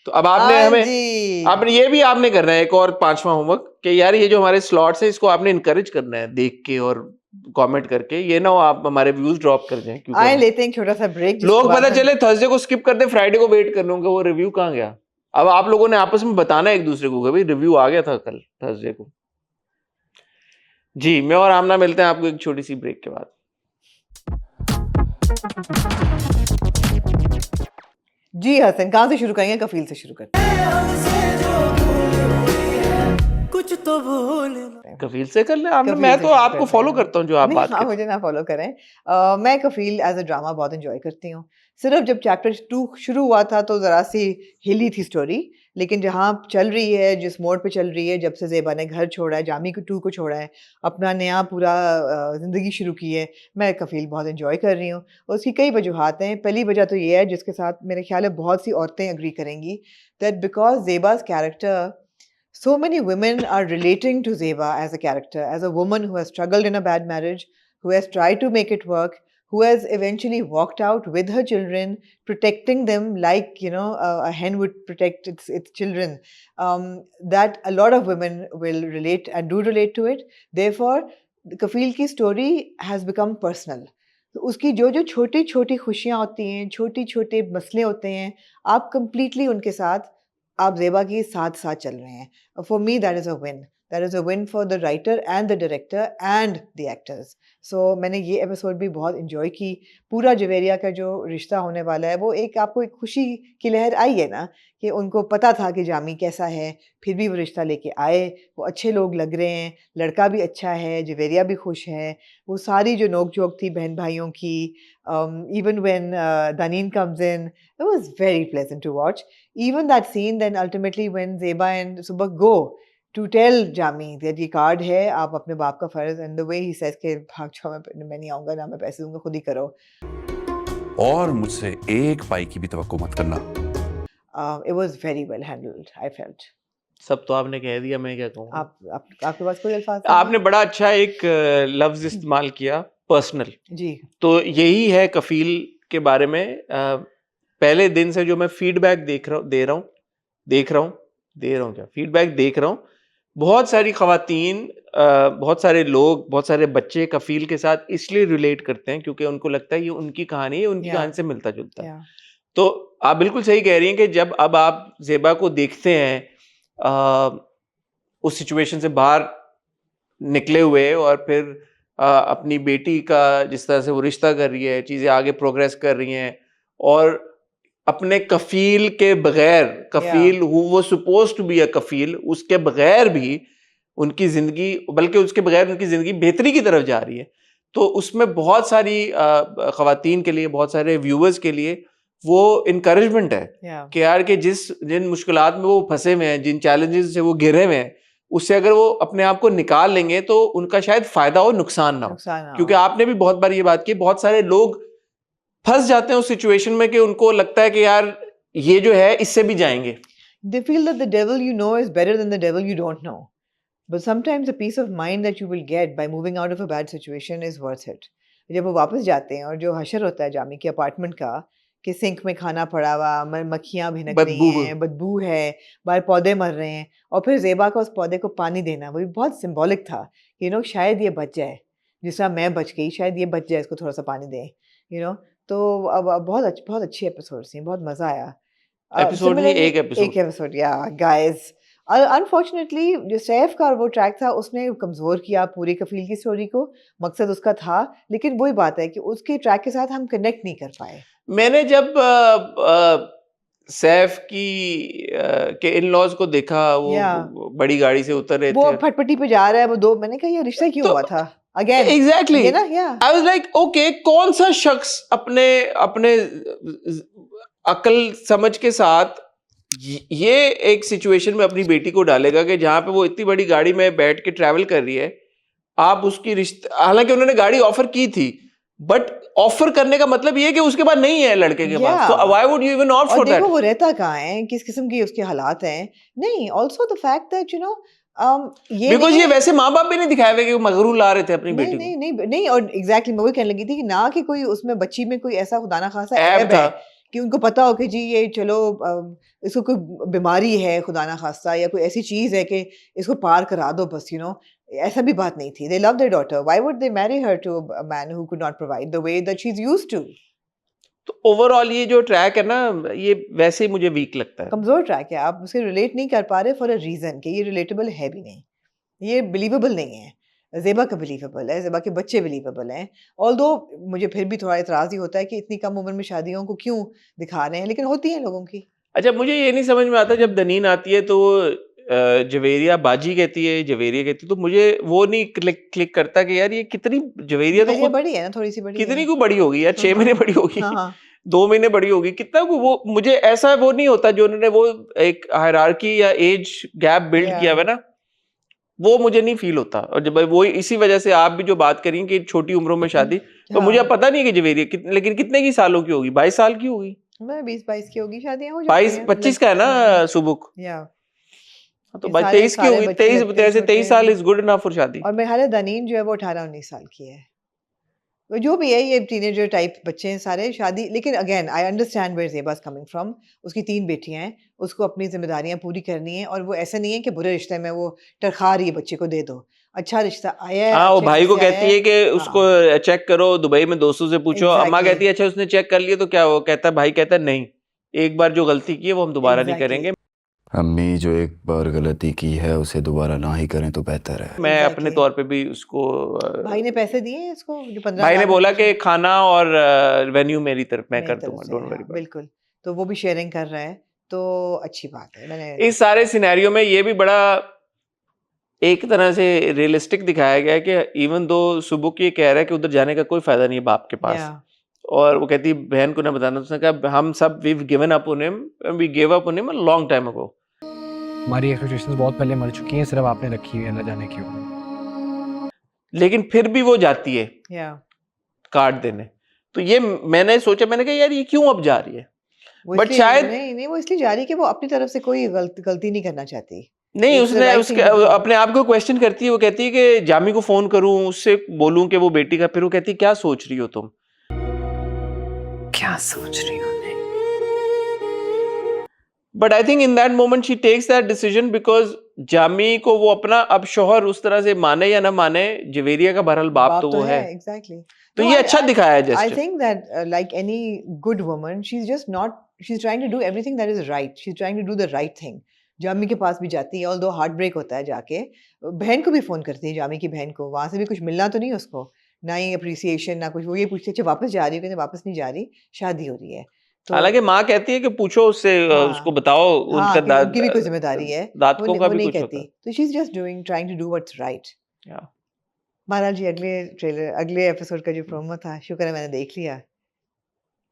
तो अब आपने हाँ हमें जी। आपने ये भी आपने करना है एक और 5वां होमवर्क कि यार ये जो हमारे स्लॉट्स है इसको आपने इनकरेज करना है देख के और कमेंट करके। ये ना हो आप हमारे व्यूज ड्रॉप कर जाएं, आए क्योंकि लेते हैं एक छोटा सा ब्रेक। लोग पता चले थर्सडे को स्किप कर दे, फ्राइडे को वेट कर लूंगा वो रिव्यू कहाँ गया। अब आप लोगों ने आपस में बताना एक दूसरे को कि भाई रिव्यू आ गया था कल थर्सडे को। जी मैं और आमना मिलते हैं आपको एक छोटी सी ब्रेक के बाद। जी हसन, कहाँ से शुरू करेंगे? कफील से शुरू करते कुछ तो भूल हैं। कफील से कर ले आपने, कफील मैं से तो शुरू आपको करते हैं। फॉलो करता हूँ जो आप नहीं, बात हाँ, करते मुझे ना फॉलो करें। मैं कफील एज अ ड्रामा बहुत एंजॉय करती हूँ। सिर्फ जब चैप्टर 2 शुरू हुआ था तो ज़रा सी हिली थी स्टोरी, लेकिन जहाँ चल रही है, जिस मोड़ पे चल रही है, जब से ज़ेबा ने घर छोड़ा है, जामी को 2 को छोड़ा है, अपना नया पूरा ज़िंदगी शुरू की है, मैं कफील बहुत एंजॉय कर रही हूँ। उसकी कई वजूहात हैं। पहली वजह तो ये है जिसके साथ मेरे ख्याल है बहुत सी औरतें एग्री करेंगी, that because Zeba's character, so many women are relating to Zeba as a character, as a woman who has struggled in a bad marriage, who has tried to make it work, who has eventually walked out with her children, protecting them like, you know, a hen would protect its children. That a lot of women will relate and do relate to it. Therefore, Kafil की story has become personal. तो उसकी जो जो छोटी छोटी खुशियाँ होती हैं, छोटी छोटे मसले होते हैं, आप completely उनके साथ, आप ज़ेबा के साथ साथ चल रहे हैं. For me, that is a win. That is a win for the writer and the director and the actors. So मैंने ये एपिसोड भी बहुत इंजॉय की। पूरा जवेरिया का जो रिश्ता होने वाला है वो एक आपको एक खुशी की लहर आई है ना, कि उनको पता था कि जामी कैसा है, फिर भी वो रिश्ता लेके आए। वो अच्छे लोग लग रहे हैं, लड़का भी अच्छा है, जवेरिया भी खुश है। वो सारी जो नोक झोंक थी बहन भाइयों की, even when Danin comes in, it was very pleasant to watch. Even that scene then ultimately when Zeba and Subak go to tell Jami that ये कार्ड है, आप अपने बाप का फर्ज, and the way he says कि भाग जाओ, मैं नहीं आऊँगा ना, मैं पैसे दूंगा, खुद ही करो। और मुझसे एक पाई की भी तवक्को मत करना। It was very well handled, I felt. सब तो आपने कह दिया, मैं क्या कहूँ। आपके पास कोई अल्फाज नहीं आपने बड़ा अच्छा एक लफ्ज इस्तेमाल किया, पर्सनल। जी। तो यही है कफील के बारे में। पहले दिन से जो मैं फीडबैक देख रहा हूँ, बहुत सारी खवातीन, बहुत सारे लोग, बहुत सारे बच्चे कफील के साथ इसलिए रिलेट करते हैं क्योंकि उनको लगता है ये उनकी कहानी है, उनकी कहानी से मिलता जुलता है। तो आप बिल्कुल सही कह रही हैं कि जब अब आप ज़ेबा को देखते हैं उस सिचुएशन से बाहर निकले हुए, और फिर अपनी बेटी का जिस तरह से वो रिश्ता कर रही है, चीज़ें आगे प्रोग्रेस कर रही हैं, और अपने कफील के बगैर, कफील हु वो सपोज टू बी अ कफील, उसके बगैर भी उनकी जिंदगी, बल्कि उसके बगैर उनकी जिंदगी बेहतरी की तरफ जा रही है। तो उसमें बहुत सारी खवातीन के लिए, बहुत सारे व्यूअर्स के लिए वो इनकरेजमेंट है कि यार कि जिन मुश्किलात में वो फंसे हुए हैं, जिन चैलेंजेस से वो घिरे हुए हैं, उससे अगर वो अपने आप को निकाल लेंगे तो उनका शायद फायदा हो, नुकसान ना हो। क्योंकि आपने भी बहुत बार ये बात की, बहुत सारे लोग फंस जाते हैं उस सिचुएशन में कि उनको लगता है कि यार ये जो है इससे भी जाएंगे। They feel that the devil you know is better than the devil you don't know. But sometimes the peace of mind that you will get by moving out of a bad situation is worth it. जब वो वापस जाते हैं और जो हशर होता है जामी के अपार्टमेंट का, कि सिंक में खाना पड़ा हुआ, मक्खियाँ भिनक रही हैं, बदबू है, बाहर पौधे मर रहे हैं, और फिर ज़ेबा का उस पौधे को पानी देना, वो भी बहुत सिंबॉलिक था कि शायद ये बच जाए, जिस तरह मैं बच गई, शायद ये बच जाए, इसको थोड़ा सा पानी दें, तो अब बहुत अच्छी एपिसोड थी, बहुत मज़ा आया। एपिसोड नहीं, एक एपिसोड, या गाइस। अनफॉर्चुनेटली जो सैफ का वो ट्रैक था उसने कमज़ोर किया पूरी कफील की स्टोरी को, मकसद उसका था, लेकिन वही बात है कि उसके ट्रैक के साथ हम कनेक्ट नहीं कर पाए। मैंने जब सैफ की के इन लॉज को देखा, वो बड़ी गाड़ी से उतर रहे थे, वो फटपटी पे जा रहा है, वो दो, मैंने कहा ये रिश्ता क्यों हुआ था again. Exactly, I was like okay, कौन सा शख्स अपने अकल समझ के साथ ये एक सिचुएशन में अपनी बेटी को डालेगा कि जहां पे वो इतनी बड़ी गाड़ी में बैठ के ट्रैवल कर रही है, आप उसकी रिश्ता, हालांकि उन्होंने गाड़ी ऑफर की थी, बट ऑफर करने का मतलब ये है कि उसके पास नहीं है लड़के के पास, तो why would you even opt for that? देखो वो रहता कहाँ है, किस किस्म की उसके हालात हैं। नहीं, आल्सो द फैक्ट दैट ये बिकॉज़ ये वैसे माँ बाप भी नहीं दिखाए हुए कि वो मगरूर ला रहे थे अपनी बेटी को। नहीं, और एग्जैक्टली मैं वही कहने लगी थी कि ना कि कोई उसमें बच्ची में कोई ऐसा खुदा ना खासा ऐब है कि उनको पता हो कि जी ये चलो इसको कोई बीमारी है खुदा ना खासा, या कोई ऐसी चीज है कि इसको पार करा दो बस, ऐसा भी बात नहीं थी। They love their daughter. Why would they marry her to a man who could not provide the way that she's used to? तो ओवरऑल ये जो ट्रैक है ना, ये वैसे ही मुझे वीक लगता है, कमजोर ट्रैक है। आप उससे रिलेट नहीं कर पा रहे फॉर अ रीजन कि ये रिलेटेबल है भी नहीं, ये बिलीवेबल नहीं है। ज़ेबा का बिलीवेबल है, ज़ेबा के बच्चे बिलीवेबल हैं, ऑल्दो मुझे फिर भी थोड़ा इतराज़ ही होता है कि इतनी कम उम्र में शादियों को क्यों दिखा रहे हैं, लेकिन होती हैं लोगों की। अच्छा, मुझे ये नहीं समझ में आता, जब दनीन आती है तो जवेरिया बाजी कहती है, जवेरिया कहती है, तो मुझे वो नहीं क्लिक करता कि यार ये कितनी जवेरिया तो खुद बड़ी है ना, थोड़ी सी बड़ी कितनी को बड़ी होगी यार, 6 महीने बड़ी होगी, 2 महीने बड़ी होगी, कितना को वो, मुझे ऐसा वो नहीं होता जो उन्होंने वो एक हायरार्की या एज गैप बिल्ड किया हुआ ना, वो मुझे नहीं फील होता। और जब वो इसी वजह से आप भी जो बात करें कि छोटी उम्रों में शादी, तो मुझे पता नहीं है कि जवेरिया लेकिन कितने की सालों की होगी, 22 साल की होगी, 20-22 की होगी, शादियां हो जाती हैं, 22-25 का है ना सुबुक, तो 23 की होगी, 23 साल इज गुड इनफ फॉर शादी। और मेरे ख्याल है दनीन जो है वो 18-19 साल की है, जो भी है, ये टीनेजर टाइप बच्चे हैं सारे, शादी। लेकिन again I understand where Zeba is coming from, उसकी 3 बेटियां हैं, उसको अपनी जिम्मेदारियां पूरी करनी है, और वो ऐसा नहीं है कि बुरे रिश्ते में वो टरखा रही है बच्चे को दे दो, अच्छा रिश्ता आया है। वो भाई को कहती है कि उसको चेक करो, दुबई में दोस्तों से पूछो, अम्मा कहती है अच्छा उसने चेक कर लिया तो क्या, वो कहता है, भाई कहता है नहीं, एक बार जो गलती की है वो हम दोबारा नहीं करेंगे, अम्मी जो एक बार गलती की है उसे दोबारा ना ही करें तो बेहतर है। मैं अपने तौर पे भी उसको, भाई ने पैसे दिए इसको, जो 15 भाई ने बोला कि खाना और वेन्यू मेरी तरफ मैं कर दूंगा, डोंट वरी। बिल्कुल, तो वो भी शेयरिंग कर रहा है, तो अच्छी बात है। मैंने इस सारे सिनेरियो में ये भी बड़ा एक तरह से रियलिस्टिक दिखाया गया है कि इवन दो सुबुक ये कह रहा है कि उधर जाने का कोई फायदा नहीं है बाप के पास, और वो कहती है बहन को ना बताना, उसने कहा हम सब we've given up on him, we gave up on him a long time ago। हमारी एक्सपेक्टेशंस बहुत पहले मर चुकी हैं, सिर्फ आपने रखी हुई है, ना जाने क्यों। लेकिन फिर भी वो जाती है कार्ड देने, तो ये मैंने सोचा, मैंने कहा यार ये क्यों अब जा रही है, वो बट इसलिए शायद नहीं वो इसलिए जा रही है कि वो अपनी तरफ से कोई गलती नहीं करना चाहती। नहीं, It's the उसने right उसके thing to do. अपने आप को क्वेश्चन करती है। वो कहती है कि जामी को फोन करूं, उससे बोलूं कि वो बेटी का, फिर वो कहती है क्या सोच रही हो तुम? क्या सोच रही हो? But I think in that moment she takes that decision because Jami को वो अपना अब शौहर उस तरह से माने या ना माने, जवेरिया का बहरहाल बाप तो वो है। एग्जैक्टली। तो ये अच्छा दिखाया है I just. think that like any good woman, she's trying to do everything that is right. She's trying to do the right thing. Jami के पास भी जाती है, although heartbreak होता है जाके, बहन को भी फोन करती है, जामी की बहन को, वहां से भी कुछ मिलना तो नहीं उसको, ना ही अप्रिसिएशन ना कुछ। वो ये पूछती है अच्छा वापस जा रही हो? कहते वापस नहीं जा रही, शादी हो रही है। तो हालांकि माँ कहती है कि पूछो उससे, हाँ, उसको बताओ हाँ उनका कि उनकी भी कोई जिम्मेदारी है, दादकों का वो भी नहीं कुछ होता कहती। तो she's just trying to do what's right. है। Yeah. महाराज जी अगले एपिसोड का जो प्रोमो था, शुक्र है मैंने देख लिया।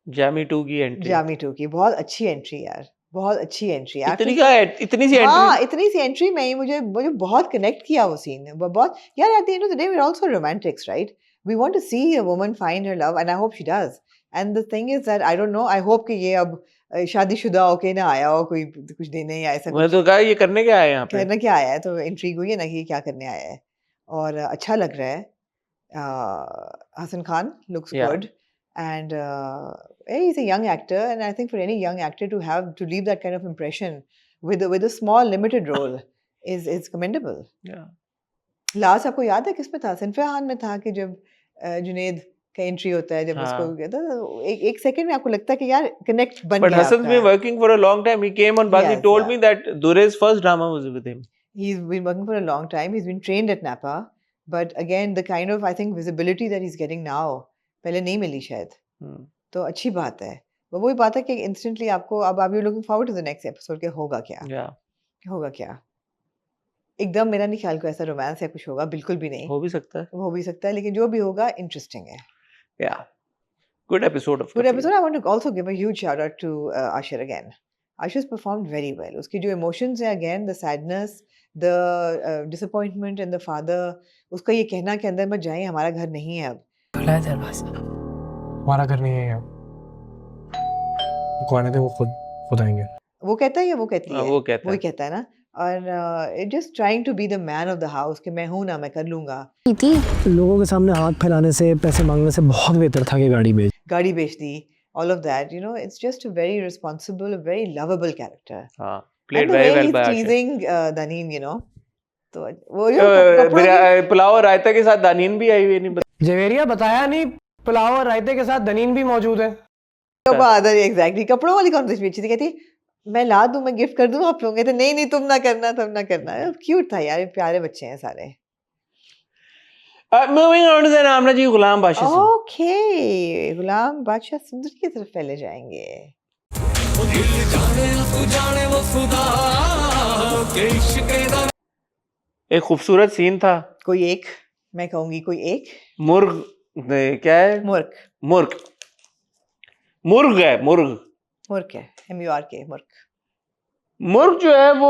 जामी 2 की एंट्री जामी 2 की बहुत अच्छी एंट्री यार, बहुत अच्छी एंट्री। इतनी सी एंट्री। हाँ, इतनी सी एंट्री में ही मुझे बहुत कनेक्ट किया वो सीन। बहुत यार, at the end of the day we are also romantics, right? We want to see a woman find her love and I hope she does. And the thing is that I don't know, I hope कि ये अब शादीशुदा होके ना आया हो, कोई कुछ देने या ऐसा मैंने कुछ तो कहा ये करने क्या आए यहाँ पे। करना क्या आया है, तो इंट्रीग हुई है ना कि ये क्या करने आया है। और अच्छा लग रहा है। Hassan Khan looks Yeah. good, and he's a young actor, and I think for any young actor to leave that kind of impression with a small limited role is commendable. Yeah. Last आपको याद है किसमें था? सिनफे खान में था कि जब जुनेद का एंट्री होता है, जब उसको कहता है, एक सेकंड में आपको लगता है कि यार कनेक्ट बन But गया Hassan's been आपका। working for a long time. He came on Baz. He Yes, told yeah. me that Durrai's first drama was with him. He's been working for a long time. He's been trained at Napa, but again, the kind of I think visibility that he's getting now, पहले नहीं मिली शायद। तो अच्छी बात है। वो वही बात है कि instantly आपको अब आप looking forward to the next episode के होगा क्या? Yeah. होगा क्या? एकदम मेरा नहीं ख्याल को ऐसा रोमांस या कुछ होगा, बिल्कुल भी नहीं। हो भी सकता है। हो भी सकता है, लेकिन जो भी होगा इंटरेस्टिंग है। Yeah. Good episode of Good Kathir. episode. I want to also give a huge shout out to Ashir again. Ashir's performed very well. उसकी जो emotions हैं again, the sadness, the disappointment in the father, उसका ये कहना कि अंदर मत जाएं, हमारा घर नहीं है अब। खुला दरवाजा, हमारा घर नहीं है अब। वो आने दे, वो खुद आएंगे। वो कहता है या वो कहती है? वो कहता वही है। कहता है ना। और just trying to be the man of the house कि मैं हूँ ना, मैं कर लूँगा। लोगों के सामने हाथ फैलाने से, पैसे मांगने से बहुत बेहतर था कि गाड़ी बेच दी, all of that, you know, it's just a very responsible, a very lovable character. हाँ, And played the very way well he's by Ashir. teasing Danin, you know, तो वो जो कपड़ों की- पुलाव और रायता के साथ दानीन भी आई हुई नहीं। जवेरिया बताया नहीं, पुलाव और रायते के साथ दनीन भी मौजूद है। तो बात है एग्जैक्टली। कपड़ों वाली कॉन्वर्सेशन भी अच्छी थी। कहती मैं ला दूं, मैं गिफ्ट कर दूं आप लोग। कहते नहीं तुम ना करना, तुम ना करना। क्यूट था यार, प्यारे बच्चे हैं सारे। मूविंग ऑन टू द नामना जी गुलाम बादशाह सिंह। ओके, गुलाम बादशाह सुंदर की तरफ पहले जाएंगे। एक खूबसूरत सीन था। कोई एक, मैं कहूंगी कोई एक मुर्ग, क्या है? मुर्ग। मुर्ग, मुर्ग है, मुर्ग। मुर्ग है, MURK, मुर्ग। मुर्ग जो है वो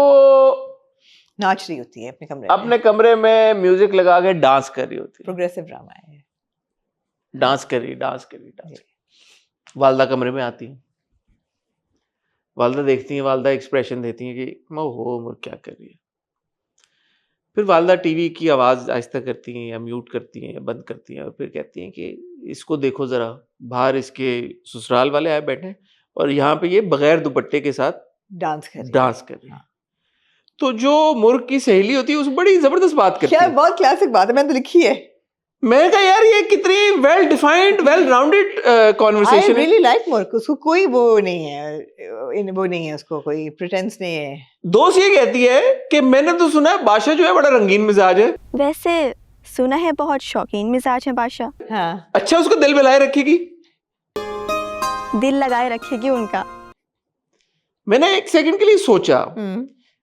नाच रही होती है अपने कमरे में। अपने कमरे में म्यूजिक लगा के डांस कर रही होती है। प्रोग्रेसिव ड्रामा है। डांस कर रही। वालदा कमरे में आती है, वालदा देखती है, वालदा एक्सप्रेशन देती है कि हो मुर्ग क्या कर रही है। फिर वालदा टीवी की आवाज आहिस्ता करती हैं या म्यूट करती हैं या बंद करती हैं, और फिर कहती हैं कि इसको देखो जरा, बाहर इसके ससुराल वाले आए बैठे और यहाँ पे ये बगैर दुपट्टे के साथ डांस कर रही है। तो जो मुर्ग की सहेली होती है उस बड़ी जबरदस्त बात करती क्या है। बहुत क्लासिक बात है, मैंने तो लिखी है। मैंने कहा यार ये कितनी well defined, well rounded I conversation है। really like मुर्ग। उसको कोई वो नहीं है, उसको कोई प्रिटेंस नहीं है। दोस्त ये कहती है कि मैंने तो सुना है बादशाह जो है बड़ा रंगीन मिजाज है। वैसे सुना है बहुत शौकीन मिजाज है बादशाह। हाँ, अच्छा, उसको दिल बहलाए रखेगी। दिल लगाए रखेगी उनका। मैंने एक सेकंड के लिए सोचा,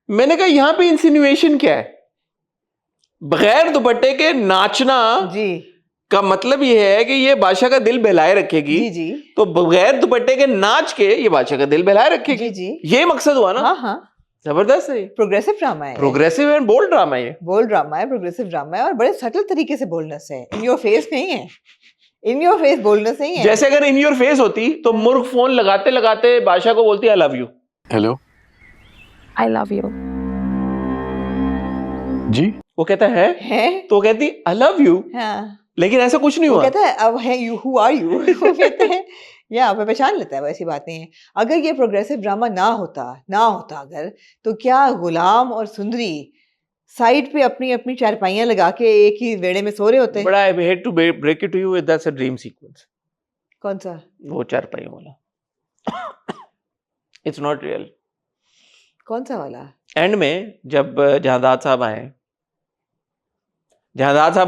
मैंने कहा यहाँ पे इंसिनुएशन क्या है? बगैर दुपट्टे के नाचना जी का मतलब ये है कि ये बादशाह का दिल बहलाए रखेगी। जी जी तो बगैर दुपट्टे के नाच के ये बादशाह का दिल बहलाए रखेगी। जी जी। ये मकसद हुआ ना। हाँ हाँ, जबरदस्त है। प्रोग्रेसिव ड्रामा है। प्रोग्रेसिव एंड बोल्ड ड्रामा है ये। बोल्ड ड्रामा है, प्रोग्रेसिव ड्रामा है, और बड़े सटल तरीके से बोलने से। इन योर फेस नहीं है, इन योर फेस बोलनेस नहीं है। जैसे अगर इन योर फेस होती तो मुर्ग फोन लगाते लगाते बादशाह को बोलती I love you. Hello I love you. जी। वो कहता है तो कहती आई लव यू, हाँ, लेकिन ऐसा कुछ नहीं वो हुआ। कहता है अब है यू, हु आर यू? वो कहते हैं या वो पहचान लेता है, वैसी बात नहीं है। अगर ये प्रोग्रेसिव ड्रामा ना होता अगर, तो क्या गुलाम और सुंदरी साइड पे अपनी अपनी चारपाइयां लगा के एक ही वेड़े में सो रहे होते? But I hate to break it to you, that's a dream sequence. कौन सा? वो चारपाई वाला इट्स नॉट रियल। कौन सा वाला? एंड में जब जहादाद साहब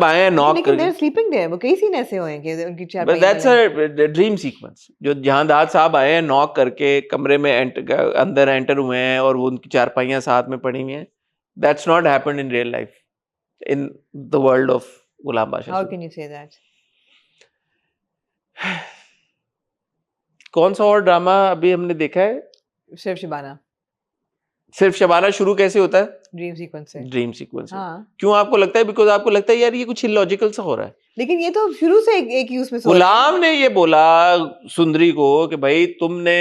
आए नॉक लेकिन they're sleeping there, वो कई सीन ऐसे हुए हैं कि उनकी बट चारपाइयां दैट्स अ ड्रीम सीक्वेंस। जो जहादाद साहब आए हैं नॉक करके कमरे में अंदर एंटर हुए हैं और वो उनकी चारपाइयां साथ में पड़ी हुई हैं, that's not happened in real life in the world of Ghulam Badshah. How can you say that? कौन सा और ड्रामा अभी हमने देखा है? सिर्फ शबाना शुरू कैसे होता है? ड्रीम सीक्वेंस से। Dream sequence. हाँ, क्यों आपको लगता है? बिकॉज आपको लगता है यार ये कुछ इलॉजिकल सा हो रहा है। लेकिन ये तो शुरू से एक ही उसमें सो रहे हैं। गुलाम ने ये बोला सुंदरी को कि भाई तुमने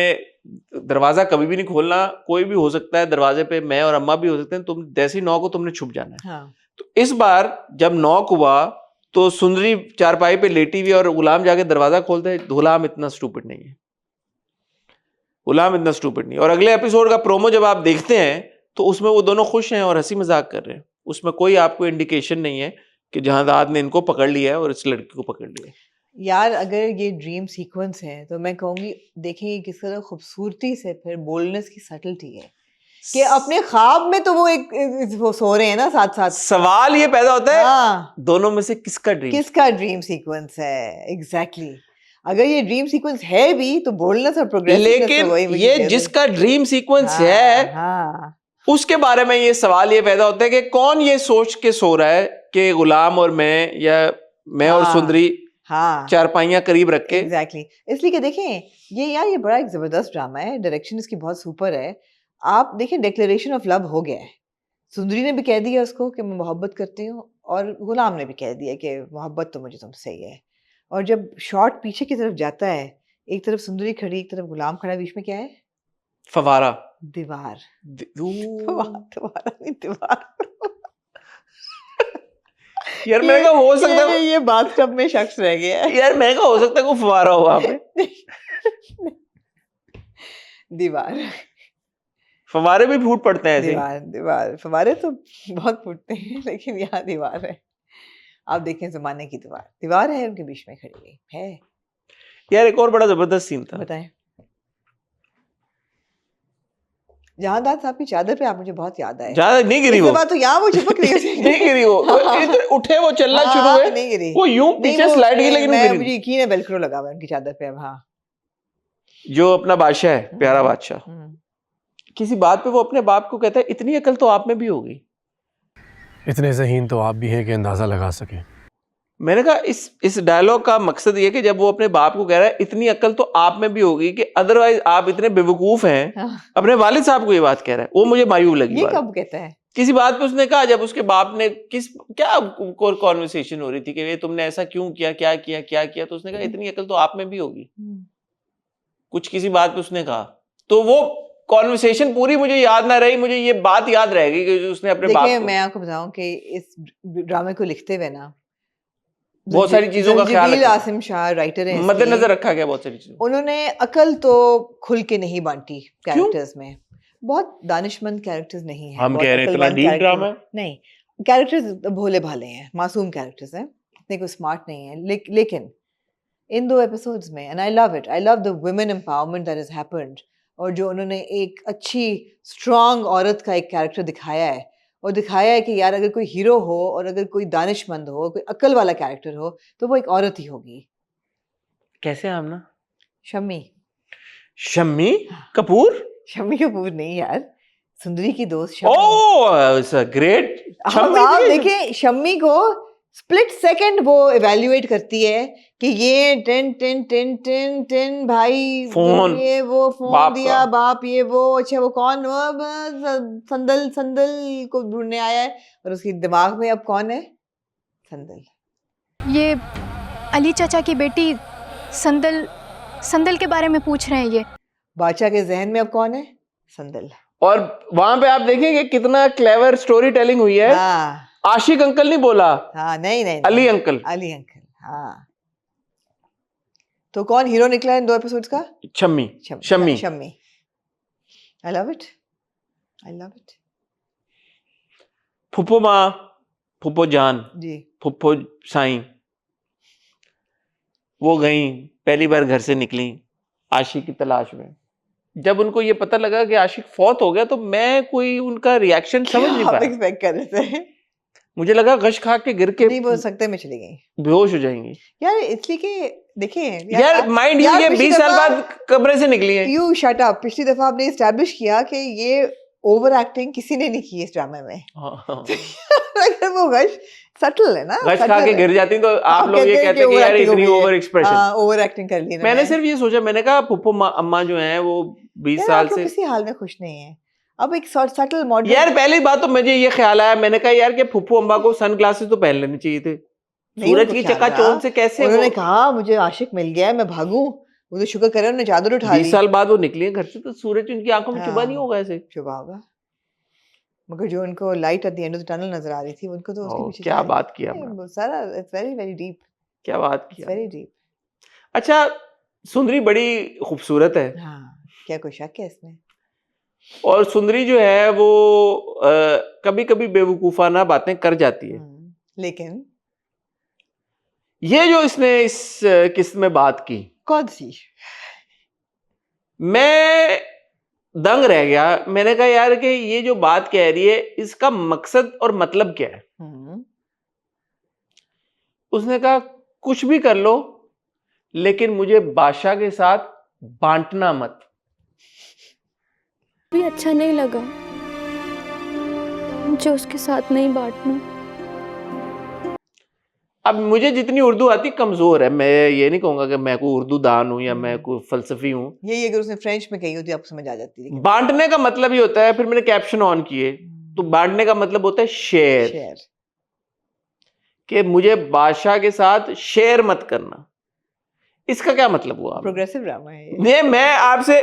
दरवाजा कभी भी नहीं खोलना, कोई भी हो सकता है दरवाजे पे, मैं और अम्मा भी हो सकते हैं, तुम जैसे ही नॉक हो तुमने छुप जाना है। हाँ, तो इस बार जब नॉक हुआ तो सुंदरी चारपाई पे लेटी हुई और गुलाम जाके दरवाजा खोलते हैं। गुलाम इतना स्टूपिड नहीं है, और अगले एपिसोड का प्रोमो जब आप देखते हैं तो उसमें वो दोनों खुश हैं और हंसी मजाक कर रहे हैं। उसमें कोई आपको इंडिकेशन नहीं है कि जहादाद ने इनको पकड़ लिया है और इस लड़की को पकड़ लिया है। यार अगर ये ड्रीम सीक्वेंस है तो मैं कहूंगी देखें ये किस तरह खूबसूरती से फिर बोल्डनेस की सटलिटी है कि अपने ख्वाब में तो वो वो सो रहे हैं ना साथ साथ। सवाल ये पैदा होता है हाँ, दोनों में से किसका ड्रीम सीक्वेंस है? एग्जैक्टली अगर ये ड्रीम सीक्वेंस है भी तो बोल्डनेस और प्रोग्रेस, लेकिन ये जिसका ड्रीम सीक्वेंस है हाँ, उसके बारे में ये सवाल ये पैदा होता है कि कौन ये सोच के सो रहा है कि गुलाम और मैं, या मैं और सुंदरी हाँ, चारपाइयां करीब रख के। एग्जैक्टली इसलिए कि देखें ये बड़ा एक जबरदस्त ड्रामा है, डायरेक्शन इसकी बहुत सुपर है। आप देखें डिक्लेरेशन ऑफ लव हो गया है, सुंदरी ने भी कह दिया उसको कि मैं मोहब्बत करती हूँ और गुलाम ने भी कह दिया कि मोहब्बत तो मुझे तुमसे ही है। और जब शॉट पीछे की तरफ जाता है, एक तरफ सुंदरी खड़ी एक तरफ गुलाम खड़ा, बीच में क्या है? फवारा। दीवार। दीवार दीवार। यार मैंने कहा हो सकता है ये बाथटब में शख्स रह गया है। यार मैंने कहा हो सकता है कोई फवारा हो वहां पे। दीवार। फवारे भी फूट पड़ते हैं ऐसे। दीवार फवारे तो बहुत फूटते हैं लेकिन यहाँ दीवार है। आप देखें जमाने की दीवार है उनके बीच में खड़ी हुई है। यार एक और बड़ा जबरदस्त सीन था। बताएं। जहादाद साहब की चादर पे आप मुझे बहुत याद आए। ज्यादा नहीं गिरी वो। तो यहाँ वो चिपक रही है। नहीं गिरी वो। उठे वो चलना शुरू हुए। नहीं गिरी। वो यूं पीछे स्लाइड की, लेकिन मैं मुझे यकीन है वेलक्रो लगा हुआ है उनकी चादर पे अब। हाँ, जो अपना बादशाह है, प्यारा बादशाह, किसी बात पे वो अपने बाप को कहता है इतनी अकल तो आप में भी होगी। इतने ज़हीन तो आप भी हैं कि अंदाज़ा लगा सकें। मैंने कहा इस डायलॉग का मकसद ये कि जब वो अपने बाप को कह रहा है इतनी अकल तो आप में भी होगी, कि अदरवाइज आप इतने बेवकूफ हैं। हाँ। अपने वालिद साहब को ये बात कह रहा है, वो मुझे मायूब लगी। ये कब कहता है? किसी बात पे उसने कहा, जब उसके बाप ने क्या कॉन्वर्सेशन हो रही थी कि ये तुमने ऐसा क्यों किया, क्या किया, तो उसने कहा इतनी अकल तो आप में भी होगी। कुछ किसी बात पे उसने कहा, तो वो कॉन्वर्सेशन पूरी मुझे याद ना रही, मुझे ये बात याद रहेगी कि उसने अपने बाप को। मैं आपको बताऊं कि इस ड्रामे को लिखते हुए ना बहुत सारी चीजों का ख्याल रखा। आसिम शाह राइटर है, मद्देनजर रखा गया बहुत सारी चीजों। उन्होंने अकल तो खुल के नहीं बांटी कैरेक्टर्स में। बहुत दानिशमंद कैरेक्टर्स नहीं है। हम कह रहे हैं इतना डीप ड्रामा है। नहीं, कैरेक्टर्स भोले भाले हैं, मासूम कैरेक्टर्स हैं, इतने को स्मार्ट नहीं है। लेकिन इन 2 एपिसोड्स में, and I love the women empowerment that has happened, और जो उन्होंने एक अच्छी स्ट्रांग औरत का एक कैरेक्टर दिखाया है, और दिखाया है कि यार अगर कोई हीरो हो और अगर कोई दानिशमंद हो, कोई अक्ल वाला कैरेक्टर हो, तो वो एक औरत ही होगी। कैसे आमना? शम्मी कपूर नहीं यार, सुंदरी की दोस्त ओह इट्स अ ग्रेट। आप देखिए शम्मी को स्प्लिट सेकंड वो इवैल्यूएट करती है कि ये टेन भाई फोन, ये वो फोन दिया बाप, ये वो अच्छा वो कौन, संदल को ढूंढने आया है, और उसके दिमाग में अब कौन है? संदल। ये अली चाचा की बेटी संदल संदल के बारे में पूछ रहे हैं ये। बादशाह के जहन में अब कौन है? संदल। और वहां पे आप देखेंगे कितना क्लेवर स्टोरी टेलिंग हुई है। हाँ आशिक अंकल नहीं बोला, हाँ, नहीं अली अंकल। अली अंकल, हाँ। तो कौन हीरो निकला है इन 2 एपिसोड्स का? Shammi. Shammi. I love it. फुप्पो माँ, फुप्पो जान, जी। फुप्पो साईं, वो गई, पहली बार घर से निकली आशिक की तलाश में। जब उनको ये पता लगा कि आशिक फौत हो गया तो मैं कोई उनका रिएक्शन समझ नहीं आप पाया। एक्सपेक्ट कर रहे थे? मुझे लगा गश खा के गिर के नहीं बोल सकते, मैं चली गई बेहोश हो जाएंगी। यार, इसलिए कि देखिए यार माइंड यू, ये 20 साल बाद कब्र से निकली है। You shut up. पिछली दफा आपने एस्टैब्लिश किया कि ये ओवर एक्टिंग किसी ने नहीं की इस ड्रामे में। अगर वो गश सटल है ना, गश खा के गिर जाती तो आप लोग ये कहते कि यार इतनी ओवर एक्सप्रेशन, ओवर एक्टिंग कर ली। मैंने सिर्फ ये सोचा, मैंने कहा फुप्पो अम्मा जो हैं वो 20 साल से किसी हाल में खुश नहीं है। अब एक सटल मॉडल। यार पहली बात तो मुझे ये ख्याल आया, मैंने कहा यार कि फुप्पो अम्मा को सन ग्लासेस तो पहन लेने चाहिए थे। सूरज की चकाचौंध से कैसे उन्होंने कहा मुझे आशिक मिल गया है, मैं भागूं। वो तो शुक्र करे उन्होंने चादर उठा ली। 20 साल बाद वो निकली है घर से तो सूरज उनकी आंखों में चुभा नहीं होगा ऐसे? चुभा होगा, मगर जो उनको light at the end of the tunnel नजर आ रही थी उनको तो उसके पीछे क्या बात किया सारा। It's very very deep. क्या बात किया, वेरी डीप। अच्छा, सुंदरी बड़ी खूबसूरत है। हाँ, क्या कोई शक है इसमें? और सुंदरी जो है वो कभी कभी बेवकूफाना बातें कर जाती है, लेकिन ये जो इसने इस किस्त में बात की, कौन सी? मैं दंग रह गया। मैंने कहा यार कि ये जो बात कह रही है इसका मकसद और मतलब क्या है? उसने कहा कुछ भी कर लो लेकिन मुझे बादशाह के साथ बांटना मत। भी अच्छा नहीं लगा मुझे उसके साथ नहीं बांटना। अब मुझे जितनी उर्दू आती कमजोर है, मैं ये नहीं कहूंगा कि मैं कोई उर्दू दान हूं या मैं कोई फलसफी हूं। यही अगर उसने फ्रेंच में कही होती आपको समझ आ जाती है। बांटने का मतलब ही होता है, फिर मैंने कैप्शन ऑन किए तो बांटने का मतलब होता है शेयर, कि मुझे बादशाह के साथ शेयर मत करना। इसका क्या मतलब हुआ? प्रोग्रेसिव ड्रामा है ये। मैं आपसे,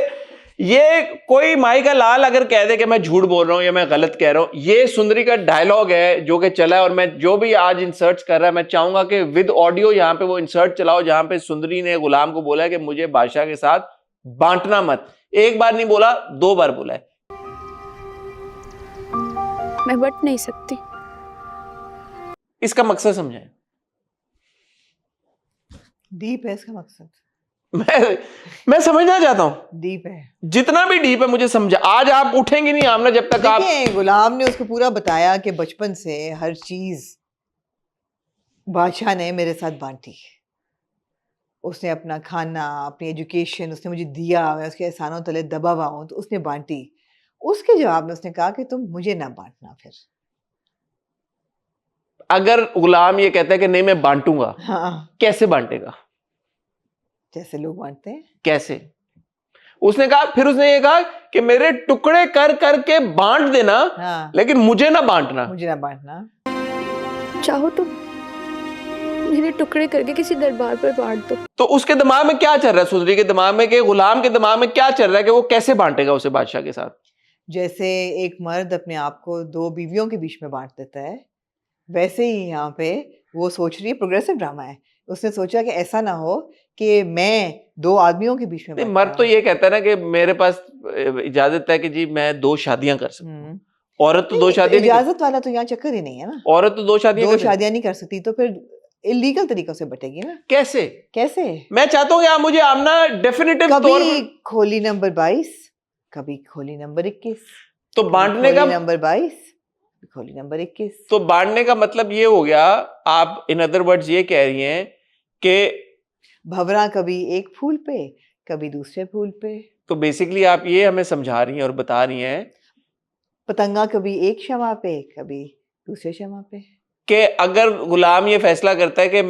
ये कोई माई का लाल अगर कह दे कि मैं झूठ बोल रहा हूं या मैं गलत कह रहा हूं, ये सुंदरी का डायलॉग है जो कि चला है। और मैं जो भी आज इंसर्ट कर रहा है, मैं चाहूंगा कि विद ऑडियो यहाँ पे वो इंसर्ट चलाओ जहां पे सुंदरी ने गुलाम को बोला है कि मुझे बादशाह के साथ बांटना मत। एक बार नहीं बोला, 2 बार बोला है। मैं बट नहीं सकती। इसका मकसद समझाएं। डीप है इसका मकसद। मैं समझना चाहता हूं। डीप है, जितना भी डीप है मुझे समझा। आज आप उठेंगे नहीं आमना जब तक आप। गुलाम ने उसको पूरा बताया कि बचपन से हर चीज बादशाह ने मेरे साथ बांटी। उसने अपना खाना, अपनी एजुकेशन उसने मुझे दिया, मैं उसके एहसानों तले दबा हुआ हूं तो उसने बांटी। उसके जवाब में उसने कहा कि तुम मुझे ना बांटना। फिर अगर गुलाम ये कहता है कि नहीं मैं बांटूंगा, हाँ, कैसे बांटेगा? जैसे लोग बांटते हैं। कैसे? उसने कहा, फिर उसने ये कहा कि मेरे टुकड़े कर करके बांट देना, हाँ, लेकिन मुझे ना बांटना। मुझे ना बांटना। चाहो तो मेरे टुकड़े करके किसी दरबार पर बांट दो। तो उसके दिमाग में क्या चल रहा है, सुंदरी के दिमाग में, कि गुलाम के दिमाग में क्या चल रहा है कि वो कैसे बांटेगा उसे बादशाह के साथ? जैसे एक मर्द अपने आप को 2 बीवियों के बीच में बांट देता है, वैसे ही यहाँ पे वो सोच रही है। प्रोग्रेसिव ड्रामा है। उसने सोचा कि ऐसा ना हो कि मैं 2 आदमियों के बीच में। मर्द तो ये कहता है ना कि मेरे पास इजाजत है कि जी मैं 2 शादियां कर सकता हूँ। औरत तो 2 शादियां, इजाजत वाला तो यहाँ चक्कर ही नहीं है ना। औरत तो 2 शादियां नहीं कर सकती, तो फिर इलीगल तरीकों से बटेगी ना। कैसे? मैं चाहता हूँ कि आप मुझे आमना डेफिनेटिव तौर पर खोली नंबर 22, कभी खोली नंबर 21, तो बांटने का नंबर 22, खोली नंबर 21। तो बांटने का मतलब ये हो गया, आप इन अदर वर्ड्स ये कह रही हैं कि भंवरा कभी एक फूल पे, कभी दूसरे फूल पे। तो बेसिकली आप ये हमें समझा रही हैं और बता रही हैं पतंगा कभी एक शमा पे, कभी दूसरे शमा पे। कि अगर गुलाम ये फैसला करता है कि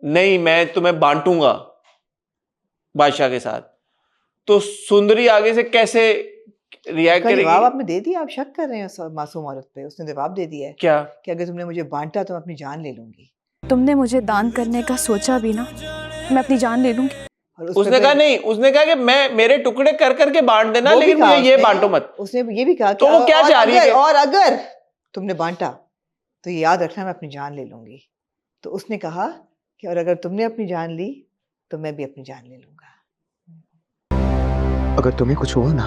नहीं मैं तुम्हें बांटूंगा बादशाह के साथ, तो सुंदरी आगे से कैसे रिएक्ट करेगी? जवाब आपने दे दिया। आप शक कर रहे हैं मासूम औरत पे। उसने जवाब दे दिया है क्या? कि अगर तुमने मुझे बांटा तो मैं अपनी जान ले लूंगी। तुमने मुझे दान करने का सोचा भी ना, मैं अपनी जान ले लूंगी। और उस पे उसने फिर कहा नहीं, उसने कहा कि मैं मेरे टुकड़े कर करके बांट देना, वो भी लेकिन कहा मुझे ये उसने, बांटो मत। उसने ये भी कहा कि तो वो क्या और चाह रही है अगर कि- और अगर तुमने बांटा तो ये याद रखना मैं अपनी जान ले लूंगी। तो उसने कहा कि और अगर तुमने अपनी जान ली तो मैं भी अपनी जान ले लूंगा। अगर तुम्हें कुछ हुआ ना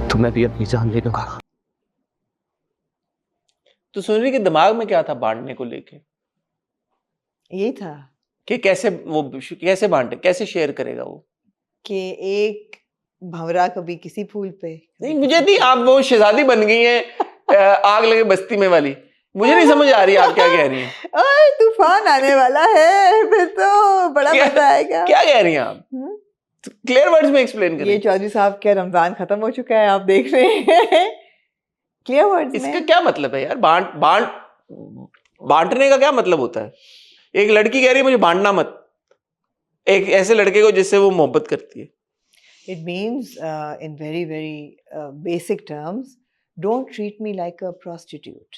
तो मैं भी अपनी जान ले लूंगा। तो सुनरी के दिमाग में क्या था बांटने को लेके, यही था कि कैसे वो कैसे बांटे, कैसे शेयर करेगा वो? कि एक भंवरा कभी किसी फूल पे, नहीं मुझे नहीं, आप वो शहजादी बन गई हैं आग लगे बस्ती में वाली। मुझे नहीं समझ आ रही आप क्या कह रही हैं। ओए तूफान आने वाला है, फिर तो बड़ा क्या- मजा आएगा। क्या कह रही हैं आप? हम्म? क्लियर वर्ड्स में एक्सप्लेन ये करें। चौधरी साहब क्या रमजान खत्म हो चुका है, आप देख रहे हैं। क्लियर वर्ड्स इसका में क्या मतलब है यार? बांटने का क्या मतलब होता है? एक लड़की कह रही है मुझे बांटना मत, एक ऐसे लड़के को जिससे वो मोहब्बत करती है। it means in very basic terms, don't treat me like a prostitute।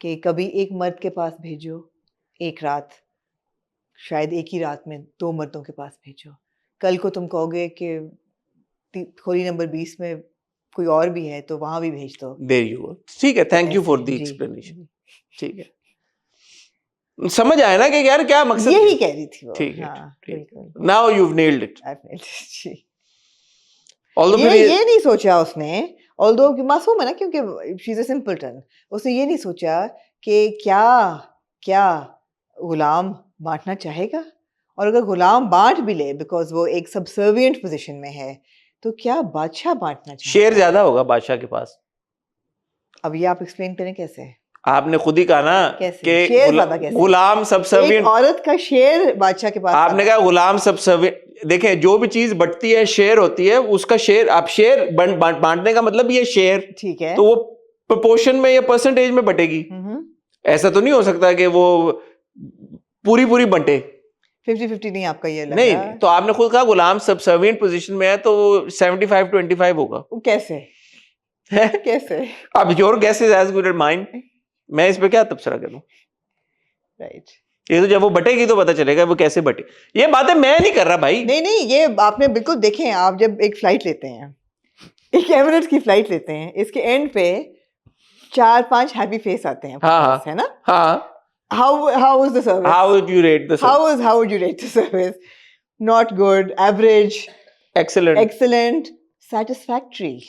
कि कभी एक मर्द के पास भेजो एक रात, शायद एक ही रात में 2 मर्दों के पास भेजो, कल को तुम कहोगे कि खोली नंबर 20 में कोई और भी है तो वहां भी भेज दो। There you go. ठीक है, थैंक यू फॉर द जी, एक्सप्लेनेशन। ठीक है, समझ आया ना कि यार क्या मकसद यही है? कह रही थी वो। ठीक है, हाँ, ठीक। बिल्कुल। Now you have nailed it. I've nailed it, जी। ऑल्दो ये नहीं सोचा उसने, ऑल्दो मासूम है ना, क्योंकि शी इज अ सिंपलटन, उसने ये नहीं सोचा कि क्या गुलाम बांटना चाहेगा, और अगर गुलाम बांट भी ले बिकॉज वो एक सबसर्विएंट पोजीशन में है, तो क्या बादशाह बांटना चाहेगा? शेर ज्यादा होगा बादशाह के पास। अब ये आप एक्सप्लेन करें कैसे? आपने खुद ही कहा ना कैसे? कि शेर ज्यादा कैसे? गुलाम एक सबसर्विएंट। औरत का शेर बादशाह के पास आपने ज्यादा कहा गुलाम सबसर्विएंट। देखें, जो भी चीज बटती है शेयर होती है, उसका शेयर आप शेयर बांटने का मतलब ये शेयर, है। ठीक है। तो वो प्रोपोर्शन में या परसेंटेज में बटेगी। ऐसा तो नहीं हो सकता कि वो पूरी बंटे। 50-50 नहीं आपका ये लग नहीं, रहा? तो आपने खुद कहा गुलाम सबसर्विएंट पोजीशन में है, तो 75-25 होगा। वो कैसे कैसे? अब your guess is as good as mine. मैं इस पे क्या तबसरा करूं? राइट। ये तो जब वो बटेगी तो पता चलेगा वो कैसे बटे। ये बातें मैं नहीं कर रहा भाई। नहीं, ये आपने बिल्कुल देखें, आप जब एक फ्लाइट लेते हैं, एक एमिरेट्स की फ्लाइट लेते हैं, इसके एंड पे 4-5 हैप्पी फेस आते हैं, हाँ, है ना? हाँ। How was the service? How would you rate the service? How would you rate the service? Not good, average, Excellent. excellent, satisfactory,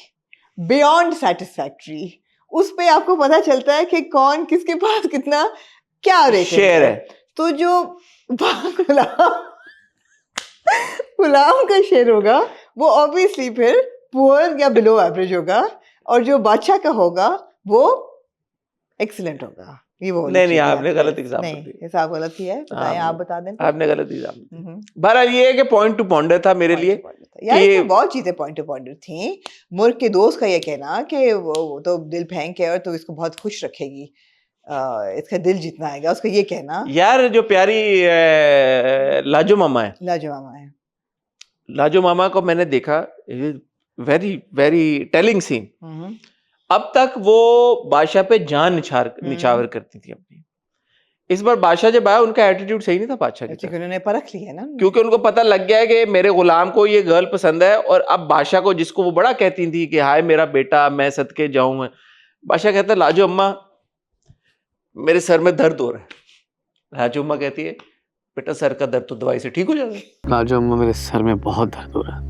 beyond satisfactory। उस पे आपको पता चलता है कि कौन किसके पास कितना क्या रेट शेयर है। तो जो गुलाम का शेयर होगा वो ऑब्वियसली फिर पुअर या बिलो एवरेज होगा, और जो बादशाह का होगा वो एक्सीलेंट होगा। ये वो नहीं, आपने गलत एग्जाम्पल नहीं, दिया। हिसाब गलत ही है, बताएं, आप बता दें। आपने गलत एग्जाम्पल। बहरहाल ये है कि पॉइंट टू पॉन्डर था मेरे लिए। यार ये- इसमें बहुत चीजें पॉइंट टू पॉइंट थी। मुर्ग के दोस्त का ये कहना कि वो तो दिल फेंक के और तो इसको बहुत खुश रखेगी, इसका दिल जीतना आएगा, उसका ये कहना। यार जो प्यारी लाजो मामा है, लाजवाब है। लाजो मामा को मैंने देखा, वेरी वेरी टेलिंग सीन। अब तक वो बादशाह पे जान निछावर करती थी अपनी। इस बार बादशाह जब आया, उनका एटीट्यूड सही नहीं था बादशाह की तरफ, उन्होंने परख ली है ना, क्योंकि उनको पता लग गया है कि मेरे गुलाम को ये गर्ल पसंद है। और अब बादशाह को, जिसको वो बड़ा कहती थी कि हाय मेरा बेटा, मैं सदके जाऊं, बादशाह कहता है लाजो अम्मा मेरे सर में दर्द हो रहा है। लाजो अम्मा कहती है बेटा सर का दर्द तो दवाई से ठीक हो जाएगा। लाजो अम्मा मेरे सर में बहुत दर्द हो रहा है।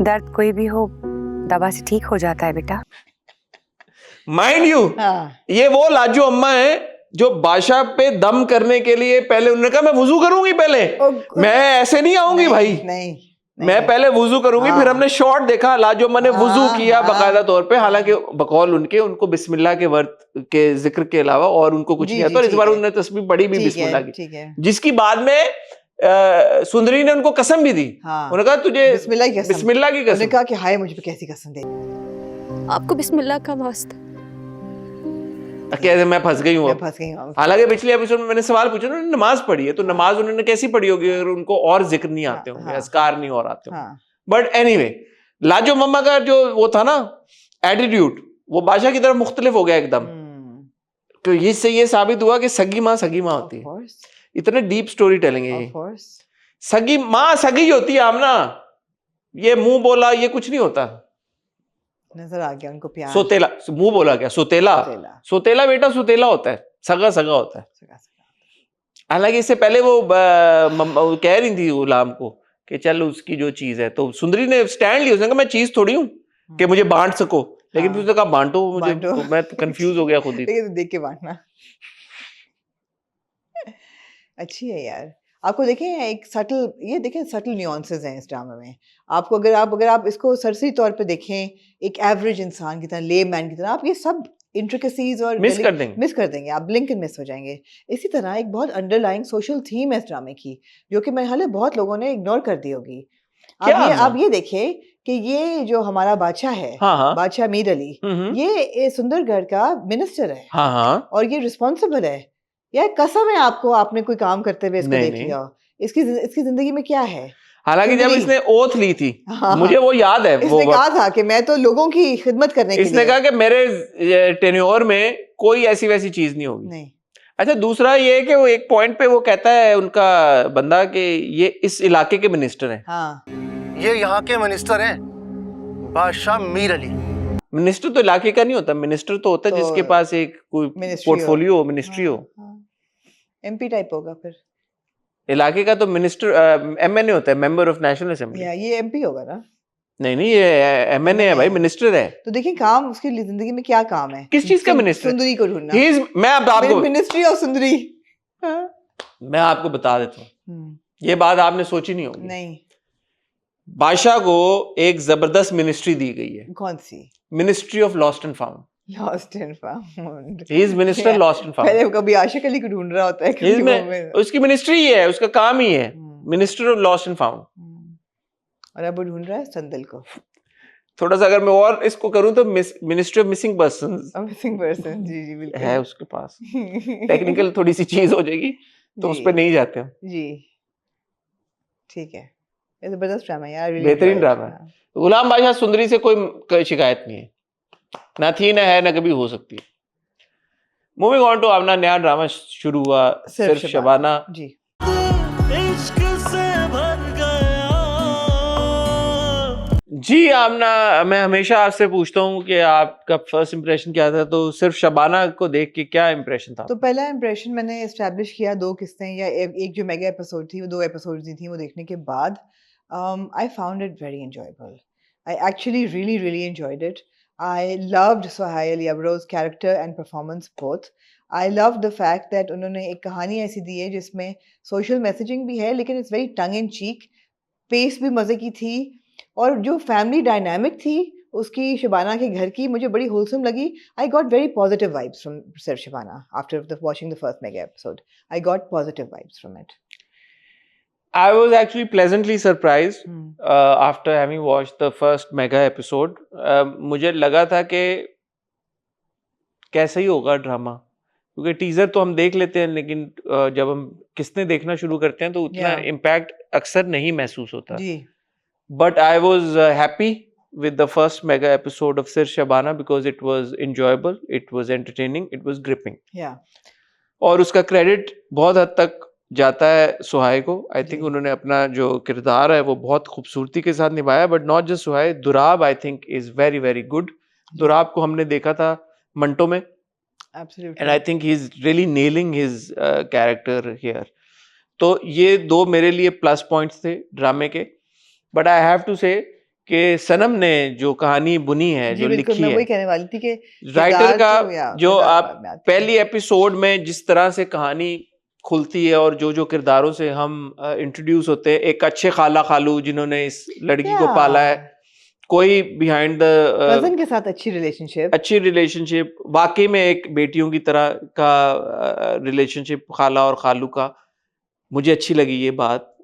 दर्द कोई भी हो दवा से ठीक हो जाता है बेटा। माइंड यू, ये वो लाजो अम्मा है जो बादशाह पे दम करने के लिए पहले उन्होंने कहा मैं वुजू करूंगी, पहले मैं ऐसे नहीं आऊंगी भाई, नहीं, मैं पहले वुजू करूंगी। फिर हमने शॉट देखा, लाजो अम्मा ने वुजू किया बाकायदा तौर पे, हालांकि बकौल उनको बिस्मिल्लाह के वर्त के जिक्र के अलावा और उनको कुछ नहीं आता। और इस बार उन्होंने तस्बीह पढ़ी भी बिस्मिल्लाह की, जिसकी बाद में सुंदरी ने उनको कसम भी दी। उन्होंने कहा तुझे बिस्मिल्लाह की कसम। उन्होंने कहा कि हाय मुझ पे कैसी कसम दे, आपको बिस्मिल्लाह का वास्ता। कैसे मैं फंस गई हूँ। हालांकि पिछले एपिसोड में मैंने सवाल पूछा, उन्होंने नमाज पढ़ी है, तो नमाज उन्होंने कैसी पढ़ी होगी अगर उनको और जिक्र नहीं आते होंगे, अस्कार नहीं और आते होंगे। बट एनीवे, लाजो मम्मा का जो वो था ना एटीट्यूड, वो बादशाह की तरफ मुख्तलिफ हो गया एकदम। तो इससे ये साबित हुआ कि सगी माँ होती Of है। course, इतने डीप स्टोरी टेलिंग है ये। of course. सगी माँ सगी होती है आमना, ये मुंह बोला ये कुछ नहीं होता। नजर आ गया उनको प्यार। सोतेला, मुंह बोला क्या, सोतेला सोतेला। सोतेला बेटा सोतेला होता है, सगा सगा होता है। सगा सगा। हालांकि इससे पहले वो वो कह रही थी गुलाम को कि चल उसकी जो चीज है, तो सुंदरी ने स्टैंड लिया, उसने कहा मैं चीज थोड़ी हूँ कि मुझे बांट सको, लेकिन फिर हाँ। उसने कहा बांटो मुझे, बांटो। तो मैं कंफ्यूज हो गया खुद ही। ये तो देख के बांटना। अच्छी है यार। आपको देखें एक सटल, ये देखें सटल न्यूआंसेस हैं इस ड्रामा में। आपको अगर आप इसको सरसरी तौर पे देखें, एक एवरेज इंसान की तरह, ले मैन की तरह, आप ये सब इंट्रिकेसीज और मिस कर देंगे। मिस कर देंगे, आप ब्लिंक एंड मिस हो जाएंगे। इसी तरह एक बहुत अंडरलाइंग सोशल थीम है इस ड्रामे की, जो कि मेरे ख्याल है बहुत लोगों ने इग्नोर कर दी होगी। क्या आप ये देखिए कि ये जो हमारा बादशाह है, हाँ। बादशाह मीर अली, ये सुंदरगढ़ का मिनिस्टर है हाँ। और ये रिस्पॉन्सिबल है। यार कसम है आपको, आपने कोई काम करते हुए इसको नहीं, देख लिया हो। इसकी जिंदगी में क्या है? हालांकि जब सुंदरी। इसने ओथ ली थी, हाँ, मुझे वो याद है, इसने वो कहा था कि मैं तो लोगों की खिदमत करने के इसने लिए। कहा कि मेरे टेन्योर में कोई ऐसी वैसी चीज नहीं होगी। नहीं, अच्छा, दूसरा ये है कि वो एक पॉइंट पे वो कहता है उनका बंदा कि ये इस इलाके के मिनिस्टर हैं। हाँ, ये यहाँ के मिनिस्टर हैं, बादशाह मीर अली। मिनिस्टर तो इलाके का नहीं होता, मिनिस्टर तो होता है तो जिसके पास एक कोई मिनिस्ट्री हो। पोर्टफोलियो हो, मिनिस्ट्री हो। एमपी टाइप होगा फिर। इलाके का तो मिनिस्टर एमएनए होता है, मेंबर ऑफ नेशनल असेंबली। या ये एमपी होगा ना? नहीं ये एमएनए है भाई, मिनिस्टर है। तो देखिए काम उसकी जिंदगी में क्या काम है? किस चीज का मिनिस्टर? सुंदरी को ढूंढना। मैं अब आपको मिनिस्ट्री ऑफ सुंदरी। हाँ? मैं आपको बता देता हूँ, ये बात आपने सोची नहीं होगी। नहीं, बादशाह को एक जबरदस्त मिनिस्ट्री दी गई है। कौन सी? Ministry of lost and found. Lost and found. He is minister lost and found. पहले कभी आशिक अली को ढूंढ रहा होता है, कभी वो उसकी मिनिस्ट्री ही है, उसका काम ही है, minister of lost and found. और अब वो ढूंढ रहा है संदल को। थोड़ा सा अगर मैं और इसको करूं तो ministry of missing persons missing person, जी जी बिल्कुल है उसके पास। टेक्निकल थोड़ी सी चीज हो जाएगी तो उस पर नहीं जाते हम। जी ठीक है, ये जबरदस्त ड्रामा है यार, बेहतरीन ड्रामा है। गुलाम बादशाह सुंदरी से कोई शिकायत नहीं है, ना थी ना है ना कभी हो सकती है। मूविंग ऑन टू अपना नया ड्रामा शुरू हुआ, सिर्फ शबाना। जी जी आमना, मैं हमेशा आपसे पूछता हूँ कि आपका फर्स्ट इंप्रेशन क्या था, तो सिर्फ शबाना को देख के क्या इंप्रेशन था? तो पहला इंप्रेशन मैंने एस्टैब्लिश किया 2 किस्तें या एक जो मेगा एपिसोड थी, वो 2 एपिसोड दी थी, वो देखने के बाद I found it very enjoyable. I actually really enjoyed it. I loved Sohail Ali Abro's character and performance both. I loved the fact that उन्होंने एक कहानी ऐसी दी है जिसमें social messaging भी है, लेकिन it's very tongue in cheek, pace भी मज़े की थी, और जो family dynamic थी उसकी शबाना के घर की मुझे बड़ी wholesome लगी। I got very positive vibes from Sir Shabana after watching the first mega episode. I got positive vibes from it. I was actually pleasantly surprised after having watched the first mega episode. मुझे लगा था कि कैसा ही होगा drama, क्योंकि teaser तो हम देख लेते हैं, लेकिन जब हम किस्तें देखना शुरू करते हैं तो उतना इम्पैक्ट अक्सर नहीं महसूस होता। But I was happy with the first mega episode of Sir Shabana because it was enjoyable, it was entertaining, it was gripping. और उसका क्रेडिट बहुत हद तक जाता है सुहाय को। आई थिंक उन्होंने अपना जो किरदार है वो बहुत खूबसूरती के साथ निभाया, but not just Suhai, Durab I think is very very good. Durab को हमने देखा था मंटो में, and I think he is really nailing his character here. तो ये 2 मेरे लिए प्लस पॉइंट्स थे ड्रामे के। बट आई हैव टू से कि सनम ने जो कहानी बुनी है, जो लिखी है, वही कहने वाली थी कि राइटर का जो आप पहली एपिसोड में जिस तरह से कहानी खुलती है और जो किरदारों से हम इंट्रोड्यूस होते हैं, एक अच्छे खाला खालू जिन्होंने इस लड़की को पाला है, कोई बिहाइंड द कजन के साथ अच्छी रिलेशनशिप, वाकई में एक बेटियों की तरह का रिलेशनशिप खाला और खालू का, मुझे अच्छी लगी ये बात।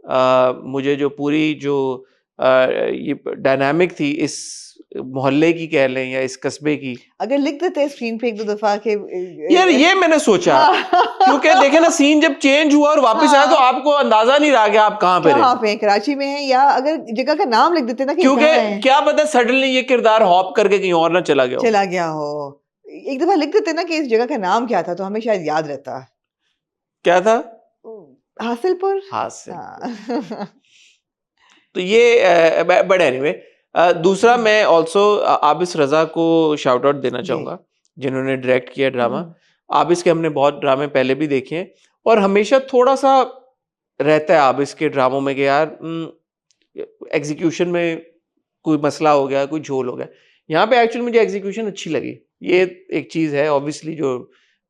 मुझे जो पूरी जो ये डायनामिक थी इस मोहल्ले की कह लें या इस कस्बे की, अगर लिख देते स्क्रीन पे 1-2 दफा के यार, ये मैंने सोचा क्योंकि देखे ना सीन जब चेंज हुआ और वापस आया तो आपको अंदाजा नहीं रहा कि आप कहाँ पे कराची में हैं, या अगर जगह का नाम लिख देते ना, क्योंकि क्या पता सडनली ये किरदार हॉप करके कहीं और ना चला गया हो। एक दफा लिख देते ना कि इस जगह का नाम क्या था तो हमें शायद याद रहता। क्या था? हासिलपुर। हासिल। हाँ। तो ये बट एनीवे दूसरा मैं ऑल्सो आबिस रजा को शाउट आउट देना जी। चाहूंगा जिन्होंने डायरेक्ट किया ड्रामा। हम्म, आबिस के हमने बहुत ड्रामे पहले भी देखे हैं और हमेशा थोड़ा सा रहता है आबिस के ड्रामों में कि यार एग्जीक्यूशन में कोई मसला हो गया, कोई झोल हो गया। यहाँ पे एक्चुअली मुझे एग्जीक्यूशन अच्छी लगी। ये एक चीज है ऑब्वियसली जो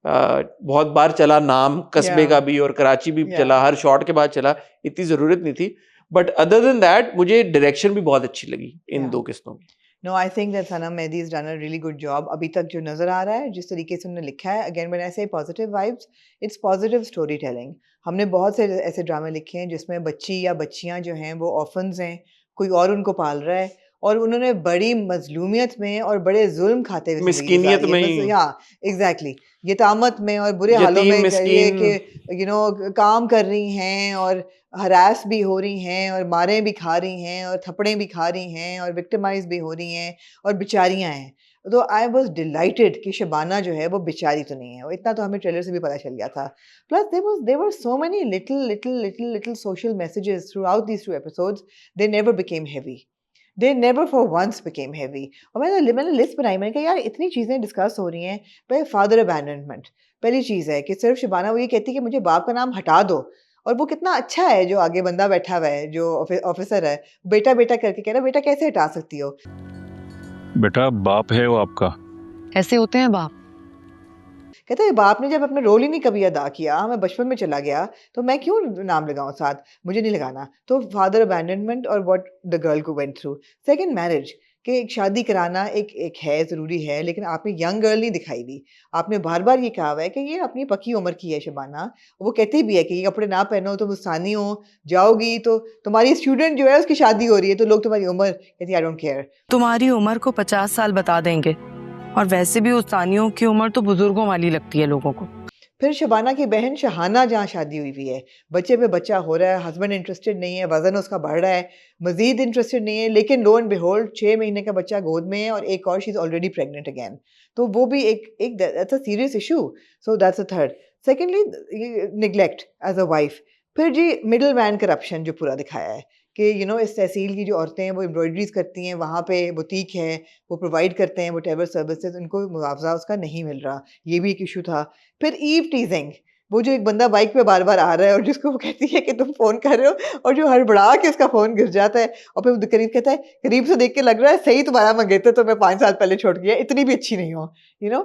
बहुत बार चला नाम कस्बे Yeah. का भी और कराची भी Yeah. चला, हर शॉट के बाद चला, इतनी जरूरत नहीं थी। बट अदर देन दैट मुझे डायरेक्शन भी बहुत अच्छी लगी इन Yeah. दो किस्तों की। No, I think that Sanam Mehdi has done a really good job. अभी तक जो नजर आ रहा है जिस तरीके से उन्होंने लिखा है, again when I say positive vibes, it's positive storytelling. हमने बहुत से ऐसे ड्रामे लिखे हैं जिसमें बच्ची या बच्चियां जो हैं वो ऑर्फन्स हैं, कोई और उनको पाल रहा है और उन्होंने बड़ी मजलूमियत में और बड़े जुल्म खाते हुए जिंदगी मिस्कीनियत गुजारी है। में ही। हाँ, एग्जैक्टली, यतामत में और बुरे हालों यतीम, में ये मिस्कीन। कि काम कर रही हैं और हरास भी हो रही हैं और मारें भी खा रही हैं और थप्पड़ें भी खा रही हैं और विक्टिमाइज भी हो रही हैं और बेचारियां हैं। तो आई वॉज डिलाइटेड कि शबाना जो है वो बेचारी तो नहीं है, वो इतना तो हमें ट्रेलर से भी पता चल गया था। Plus there were so many little social messages throughout these 2 episodes, they never became heavy, they never for once became heavy. और मैंने लिस्ट बनाई, मैंने कहा यार इतनी चीज़ें डिस्कस हो रही हैं। पहले फादर अबैंडनमेंट पहली चीज़ है कि सिर्फ शबाना वो ये कहती है कि मुझे बाप का नाम हटा दो, और वो कितना अच्छा है जो आगे बंदा बैठा हुआ है जो ऑफिसर है, बेटा बेटा करके कह रहा है बेटा कैसे हटा सकती हो। बेटा बाप है वो आपका। ऐसे होते हैं बाप। कहते हैं बाप ने जब अपना रोल ही नहीं कभी अदा किया, मैं बचपन में चला गया तो मैं क्यों नाम लगाऊं साथ, मुझे नहीं लगाना। तो फादर अबैंडनमेंट और व्हाट द गर्ल को वेंट थ्रू। सेकंड मैरिज, कि एक शादी कराना एक है ज़रूरी है, लेकिन आपने यंग गर्ल नहीं दिखाई दी। आपने बार बार ये कहा हुआ है कि ये अपनी पक्की उम्र की है शबाना। वो कहती भी है कि ये कपड़े ना पहनो, तुम उस्तानी हो जाओगी तो तुम्हारी स्टूडेंट जो है उसकी शादी हो रही है तो लोग तुम्हारी उम्र कहती है आई डोंट केयर। तुम्हारी उम्र को 50 साल बता देंगे, और वैसे भी उस्तानियों की उम्र तो बुजुर्गों वाली लगती है लोगों को। फिर शबाना की बहन शहाना जहाँ शादी हुई हुई है, बच्चे पे बच्चा हो रहा है, हस्बैंड इंटरेस्टेड नहीं है, वजन उसका बढ़ रहा है, मजीद इंटरेस्टेड नहीं है, लेकिन लो एंड बिहोल्ड 6 महीने का बच्चा गोद में है और एक और she is already pregnant again. तो वो भी एक that's a serious issue. So that's a third. Secondly neglect as a wife. फिर जी मिडल मैन करप्शन जो पूरा दिखाया है कि इस तहसील की जो औरतें हैं वो एम्ब्रॉयडरीज करती हैं, वहाँ पे बुटीक है, वो प्रोवाइड करते हैं व्हाटएवर सर्विसेज, उनको मुआवजा उसका नहीं मिल रहा, ये भी एक इशू था। फिर ईव टीजिंग, वो जो एक बंदा बाइक पे बार बार आ रहा है और जिसको वो कहती है कि तुम फ़ोन कर रहे हो और जो हड़बड़ा के उसका फ़ोन गिर जाता है और फिर वो करीब कहता है करीब से देख के लग रहा है सही तुम्हारा मंगेतर तो मैं 5 साल पहले छोड़ गया, इतनी भी अच्छी नहीं हो।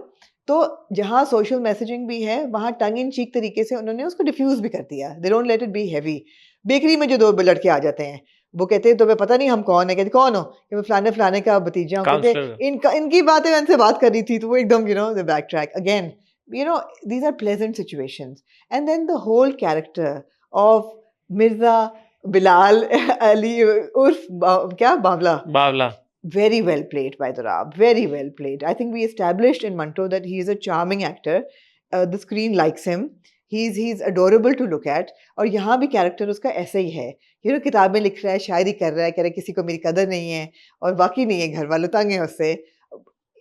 तो जहाँ सोशल मैसेजिंग भी है वहाँ टंग इन चीक तरीके से उन्होंने उसको डिफ्यूज़ भी कर दिया। They don't let it be heavy. Bakery में जो 2 लड़के आ जाते हैं, वो कहते हैं तुम्हें पता नहीं हम कौन है, कहते कौन हो कि मैं फलाने का भतीजा हूँ, कहते इनकी बातें मैं इनसे बात कर रही थी, तो वो एकदम the back track again. these are pleasant situations. And then the whole character of Mirza Bilal Ali urf kya Bawla, very well played by Durab, very well played. I think we established in Manto that he is a charming actor. The screen likes him. He's adorable to look at. और यहाँ भी character उसका ऐसे ही है, किताबें लिख रहा है, शायरी कर रहा है, कह रहा है किसी को मेरी कदर नहीं है, और बाकी नहीं है, घर वाले तंग हैं उससे।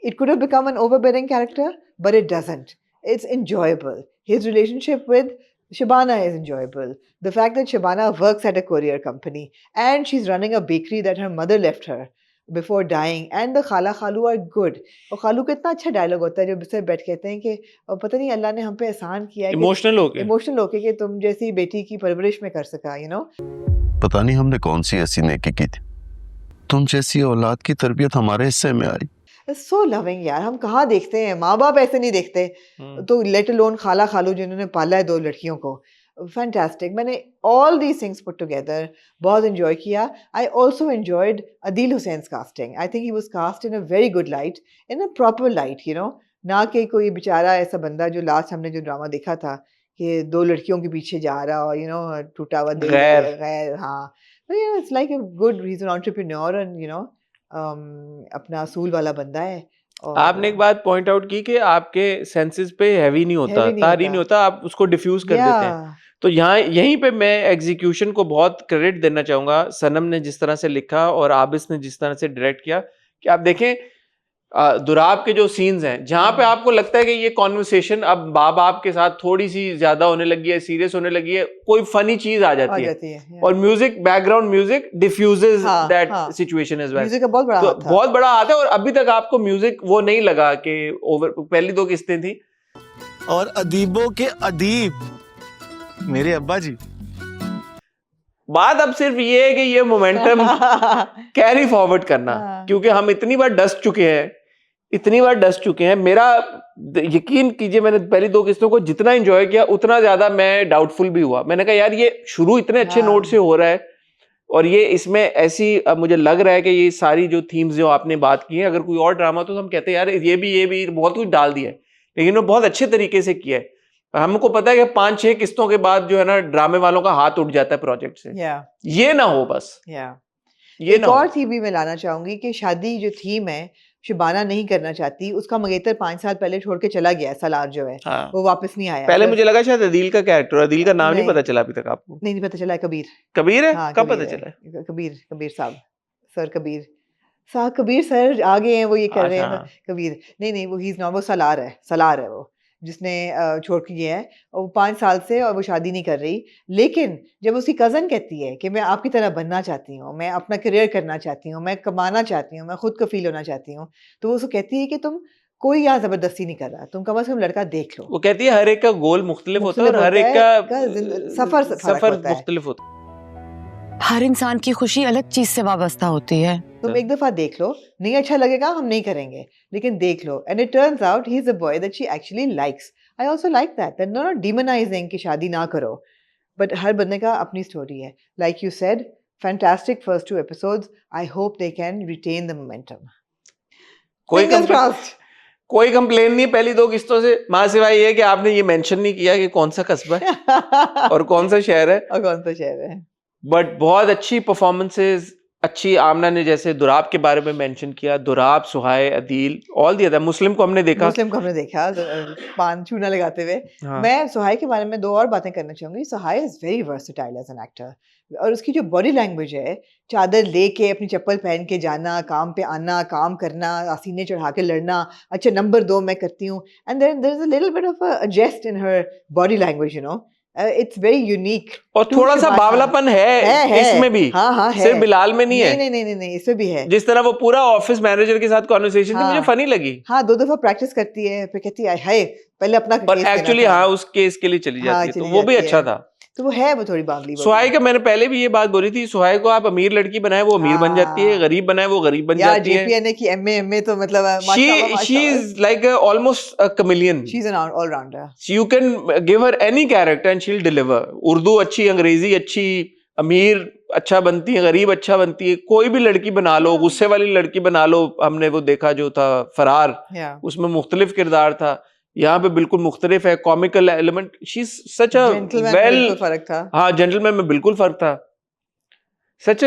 It could have become an overbearing character, but it doesn't. It's enjoyable. His relationship with Shabana is enjoyable. The fact that Shabana works at a courier company and she's running a bakery that her mother left her before dying, and the Khala Khalu are good. और खालू का इतना अच्छा dialogue होता है जो बिस्तर बैठ कहते हैं कि पता नहीं अल्लाह ने हम पे एहसान किया है, इमोशनल होके कि तुम जैसी बेटी की परवरिश में कर सका। पता नहीं हमने कौन सी ऐसी नेकी की थी, तुम जैसी औलाद की तरबियत हमारे हिस्से में आई। सो लविंग यार, हम कहाँ देखते हैं, माँ बाप ऐसे नहीं देखते, तो लेट अलोन खाला खालू जिन्होंने पाला है 2 लड़कियों को। फैंटास्टिक। मैंने all these things put together बहुत एंजॉय किया। I also enjoyed Adeel Hussain's casting. I think he was cast in a very good light, in a proper light, ना कि कोई बेचारा ऐसा बंदा जो लास्ट हमने जो ड्रामा देखा था कि 2 लड़कियों के पीछे जा रहा और टूटा हुआ दिल गैर। हाँ, it's like a good, he is an entrepreneur and अपना असूल वाला बंदा है। और आपने एक बात पॉइंट आउट की कि आपके सेंसेस पे हैवी नहीं होता, तारी नहीं होता, आप उसको डिफ्यूज कर देते हैं। तो यहीं पे मैं एग्जीक्यूशन को बहुत क्रेडिट देना चाहूंगा, सनम ने जिस तरह से लिखा और आबिस ने जिस तरह से डायरेक्ट किया, कि आप देखें दुराब के जो सीन्स हैं जहां पे आपको लगता है कि ये कॉन्वर्सेशन अब बाप के साथ थोड़ी सी ज्यादा होने लगी है, सीरियस होने लगी है, कोई फनी चीज आ जाती है और music, background music diffuses that situation as well. Music का बहुत बड़ा हाथ था। बहुत बड़ा हाथ है और अभी तक आपको म्यूजिक वो नहीं लगा कि ओवर। पहली 2 किस्तें थी और अदीबों के अदीब मेरे अब्बा जी। बात अब सिर्फ ये है कि ये मोमेंटम कैरी फॉरवर्ड करना, क्योंकि हम इतनी बार डस चुके हैं। मेरा यकीन कीजिए, मैंने पहली 2 किस्तों को जितना एंजॉय किया उतना ज्यादा मैं डाउटफुल भी हुआ। मैंने कहा यार ये शुरू इतने अच्छे नोट से हो रहा है और ये इसमें ऐसी, अब मुझे लग रहा है कि ये सारी जो थीम्स जो आपने बात की है, अगर कोई और ड्रामा तो हम कहते हैं यार ये भी बहुत कुछ डाल दिया है, लेकिन वो बहुत अच्छे तरीके से किया है। हमको पता है कि 5-6 किस्तों के बाद जो है ना ड्रामे वालों का हाथ उठ जाता है प्रोजेक्ट से। ये ना हो बस। ये एक और थीम भी मैं लाना चाहूंगी कि शादी जो थीम है शुबाना नहीं करना चाहती, उसका मंगेतर 5 साल पहले छोड़ के चला गया, सलार जो है वो वापस नहीं आया। पहले मुझे लगा शायद अदील का कैरेक्टर, अदील का नाम नहीं पता चला अभी तक आपको? नहीं पता चला। कबीर है। कब पता चला? कबीर साहब, सर कबीर सर आ गए हैं, वो ये कर रहे हैं कबीर। नहीं वो ही नॉट, वो सलार है वो जिसने छोड़ के गया है और वो 5 साल से, और वो शादी नहीं कर रही। लेकिन जब उसकी कज़न कहती है कि मैं आपकी तरह बनना चाहती हूँ, मैं अपना करियर करना चाहती हूँ, मैं कमाना चाहती हूँ, मैं खुद कफील होना चाहती हूँ, तो वो उसको कहती है कि तुम कोई यहाँ जबरदस्ती नहीं कर रहा, तुम कम से कम लड़का देख लो। वो कहती है हर एक का गोल मुख्तलिफ होता है और हर एक का सफर मुख्तलिफ होता है। हर इंसान की खुशी अलग चीज से वाबस्ता होती है। तुम एक दफा देख लो, नहीं अच्छा लगेगा हम नहीं करेंगे, लेकिन देख लो। And it turns out he is a boy that she actually likes. I also like that not demonising कि शादी ना करो, बट हर बंदे का अपनी स्टोरी है। Like you said, fantastic first 2 episodes. I hope they can retain the momentum. कोई complain नहीं पहली 2 किस्तों से, मां सिवाय ये कि आपने ये मेंशन नहीं किया कि कौन सा कस्बा है और कौन सा शहर है। बट बहुत अच्छी परफॉर्मेंसेस, अच्छी। आमना ने जैसे दुराब के बारे में मेंशन किया, Dorab, सुहाय, Adeel, all the other. मुस्लिम को हमने देखा पान चूना लगाते हुए। मैं सुहाय के बारे में 2 और बातें करना चाहूंगी। Suhai is very versatile as an actor, और उसकी जो बॉडी लैंग्वेज है, चादर लेके अपनी चप्पल पहन के जाना, काम पे आना, काम करना, सीने चढ़ा के लड़ना, अच्छा नंबर 2 मैं करती हूँ, and there is a little bit of a jest in her body language, you know. It's very unique और थोड़ा सा बावलापन है इसमें भी। हाँ है। सिर्फ बिलाल में नहीं है। नहीं इसमें भी है। जिस तरह वो पूरा ऑफिस मैनेजर के साथ कॉन्वर्सेशन थी, मुझे फनी लगी। 2 दफा प्रैक्टिस करती है, फिर कहती है हाय पहले अपना पर एक्चुअली उस केस के लिए चली जाती है, तो वो भी अच्छा था। तो वो है, वो थोड़ी बावली। सुहाय का मैंने पहले भी ये बात बोली थी, सुहाय को आप अमीर लड़की बनाए वो अमीर बन जाती है, गरीब बनाए वो गरीब बन जाती है। JPNA की MA तो मतलब she is like almost a chameleon. She's an all-rounder. You can give her any character and she'll deliver. Urdu अच्छी, अंग्रेजी अच्छी, अमीर अच्छा बनती है, गरीब अच्छा बनती है, कोई भी लड़की बना लो, गुस्से वाली लड़की बना लो। हमने वो देखा जो था फरार, उसमें मुख्तलिफ किरदार था, यहाँ पे बिल्कुल मुख्तलिफ है, comical element. She is such a well, फर्क था। हाँ, जेंटलमैन में बिल्कुल फर्क था। Such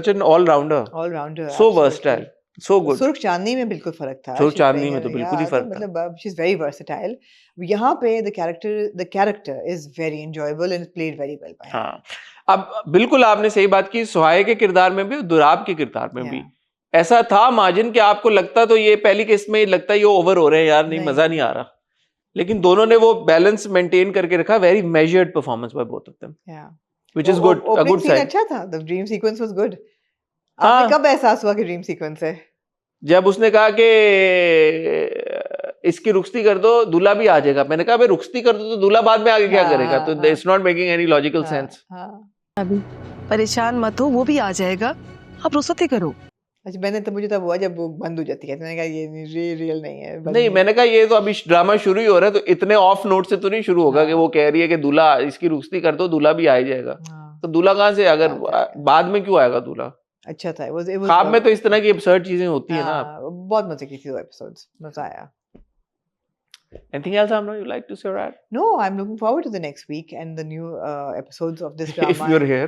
an all rounder, so versatile, so good. Surkh Chandni में बिल्कुल फर्क था। सुर्ख चांदनी में तो बिल्कुल ही फर्क था। मतलब शी इज वेरी वर्सेटाइल। यहाँ पे the character is very enjoyable and played very well by. हाँ, अब बिल्कुल आपने सही बात की। सुहाय के किरदार में भी, दुराब के किरदार में भी ऐसा था मार्जिन कि आपको लगता तो ये पहली केस में लगता है ये ओवर हो रहे हैं यार, नहीं मजा नहीं आ रहा, लेकिन दोनों ने वो बैलेंस मेंटेन करके रखा। Very measured performance by both of them, which is good, a good sign. अच्छा था, the dream sequence was good. आपको कब एहसास हुआ कि ड्रीम सीक्वेंस है? जब उसने कहा कि इसकी रुखसती कर दो, दूल्हा भी आ जाएगा। मैंने कहा भाई रुखसती कर दो तो दूल्हा बाद में आगे क्या करेगा? तो it's not making any logical sense. अभी परेशान मत हो, वो भी आ जाएगा, आप रुखसती करो। अच्छा, मैंने तो मुझे तब हुआ जब वो बंद हो जाती है, मैंने कहा ये रियल नहीं है। नहीं, मैंने कहा ये तो अभी ड्रामा शुरू ही हो रहा है, तो इतने ऑफ नोट से तो नहीं शुरू होगा कि वो कह रही है कि दूल्हा, इसकी रुखसती कर दो, दूल्हा भी आ जाएगा। तो दूल्हा कहाँ से, अगर बाद में क्यों आएगा दूल्हा? अच्छा था वो ख्वाब में तो इस तरह की absurd चीजें होती है ना। बहुत मजे की थी वो एपिसोड्स, मजा आया। Anything else, Amna, you like to say, right? No, I'm looking forward to the next week and the new episodes of this drama. If you're here.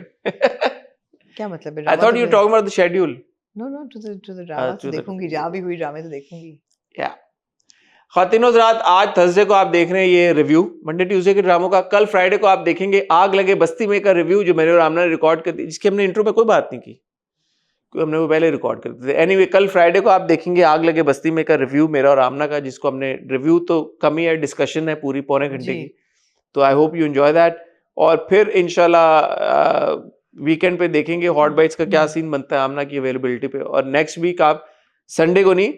क्या मतलब है? I thought you were talking about the schedule. No, to the drama. तो देखूंगी, जहाँ भी हुई ड्रामे तो देखूंगी। Yeah. ख़वातीनो हज़रात, आज थर्सडे को आप देख रहे हैं ये रिव्यू, मंडे ट्यूसडे के ड्रामों का। कल फ्राइडे को आप देखेंगे आग लगे बस्ती में का रिव्यू, जो मैंने और आमना ने रिकॉर्ड कर दी, जिसकी हमने इंट्रो में कोई बात नहीं की। हमने वो पहले रिकॉर्ड कर दिए थे। एनीवे कल फ्राइडे को आप देखेंगे आग लगे बस्ती में का रिव्यू मेरा और आमना का, जिसको हमने रिव्यू तो कम ही है, डिस्कशन है पूरी पौने घंटे जी। की। तो I hope you enjoy that. और फिर इंशाल्लाह वीकेंड पे देखेंगे हॉट बाइट्स का क्या सीन बनता है आमना की अवेलेबिलिटी पे। और नेक्स्ट वीक आप संडे को नहीं,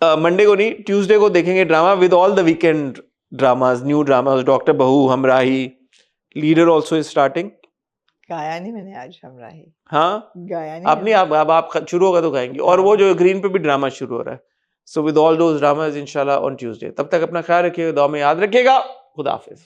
मंडे को नहीं, ट्यूसडे को देखेंगे drama with all the weekend dramas, new dramas. Doctor बहू, हमराही, लीडर ऑल्सो इज स्टार्टिंग। गाया नहीं मैंने आज हमराही, हाँ गाया नहीं आप नहीं, अब आप शुरू होगा तो गाएंगे। और वो जो ग्रीन पे भी ड्रामा शुरू हो रहा है। So with all those dramas इंशाल्लाह ऑन ट्यूसडे। तब तक अपना ख्याल रखिएगा, दुआ में याद रखिएगा। खुदा हाफिज।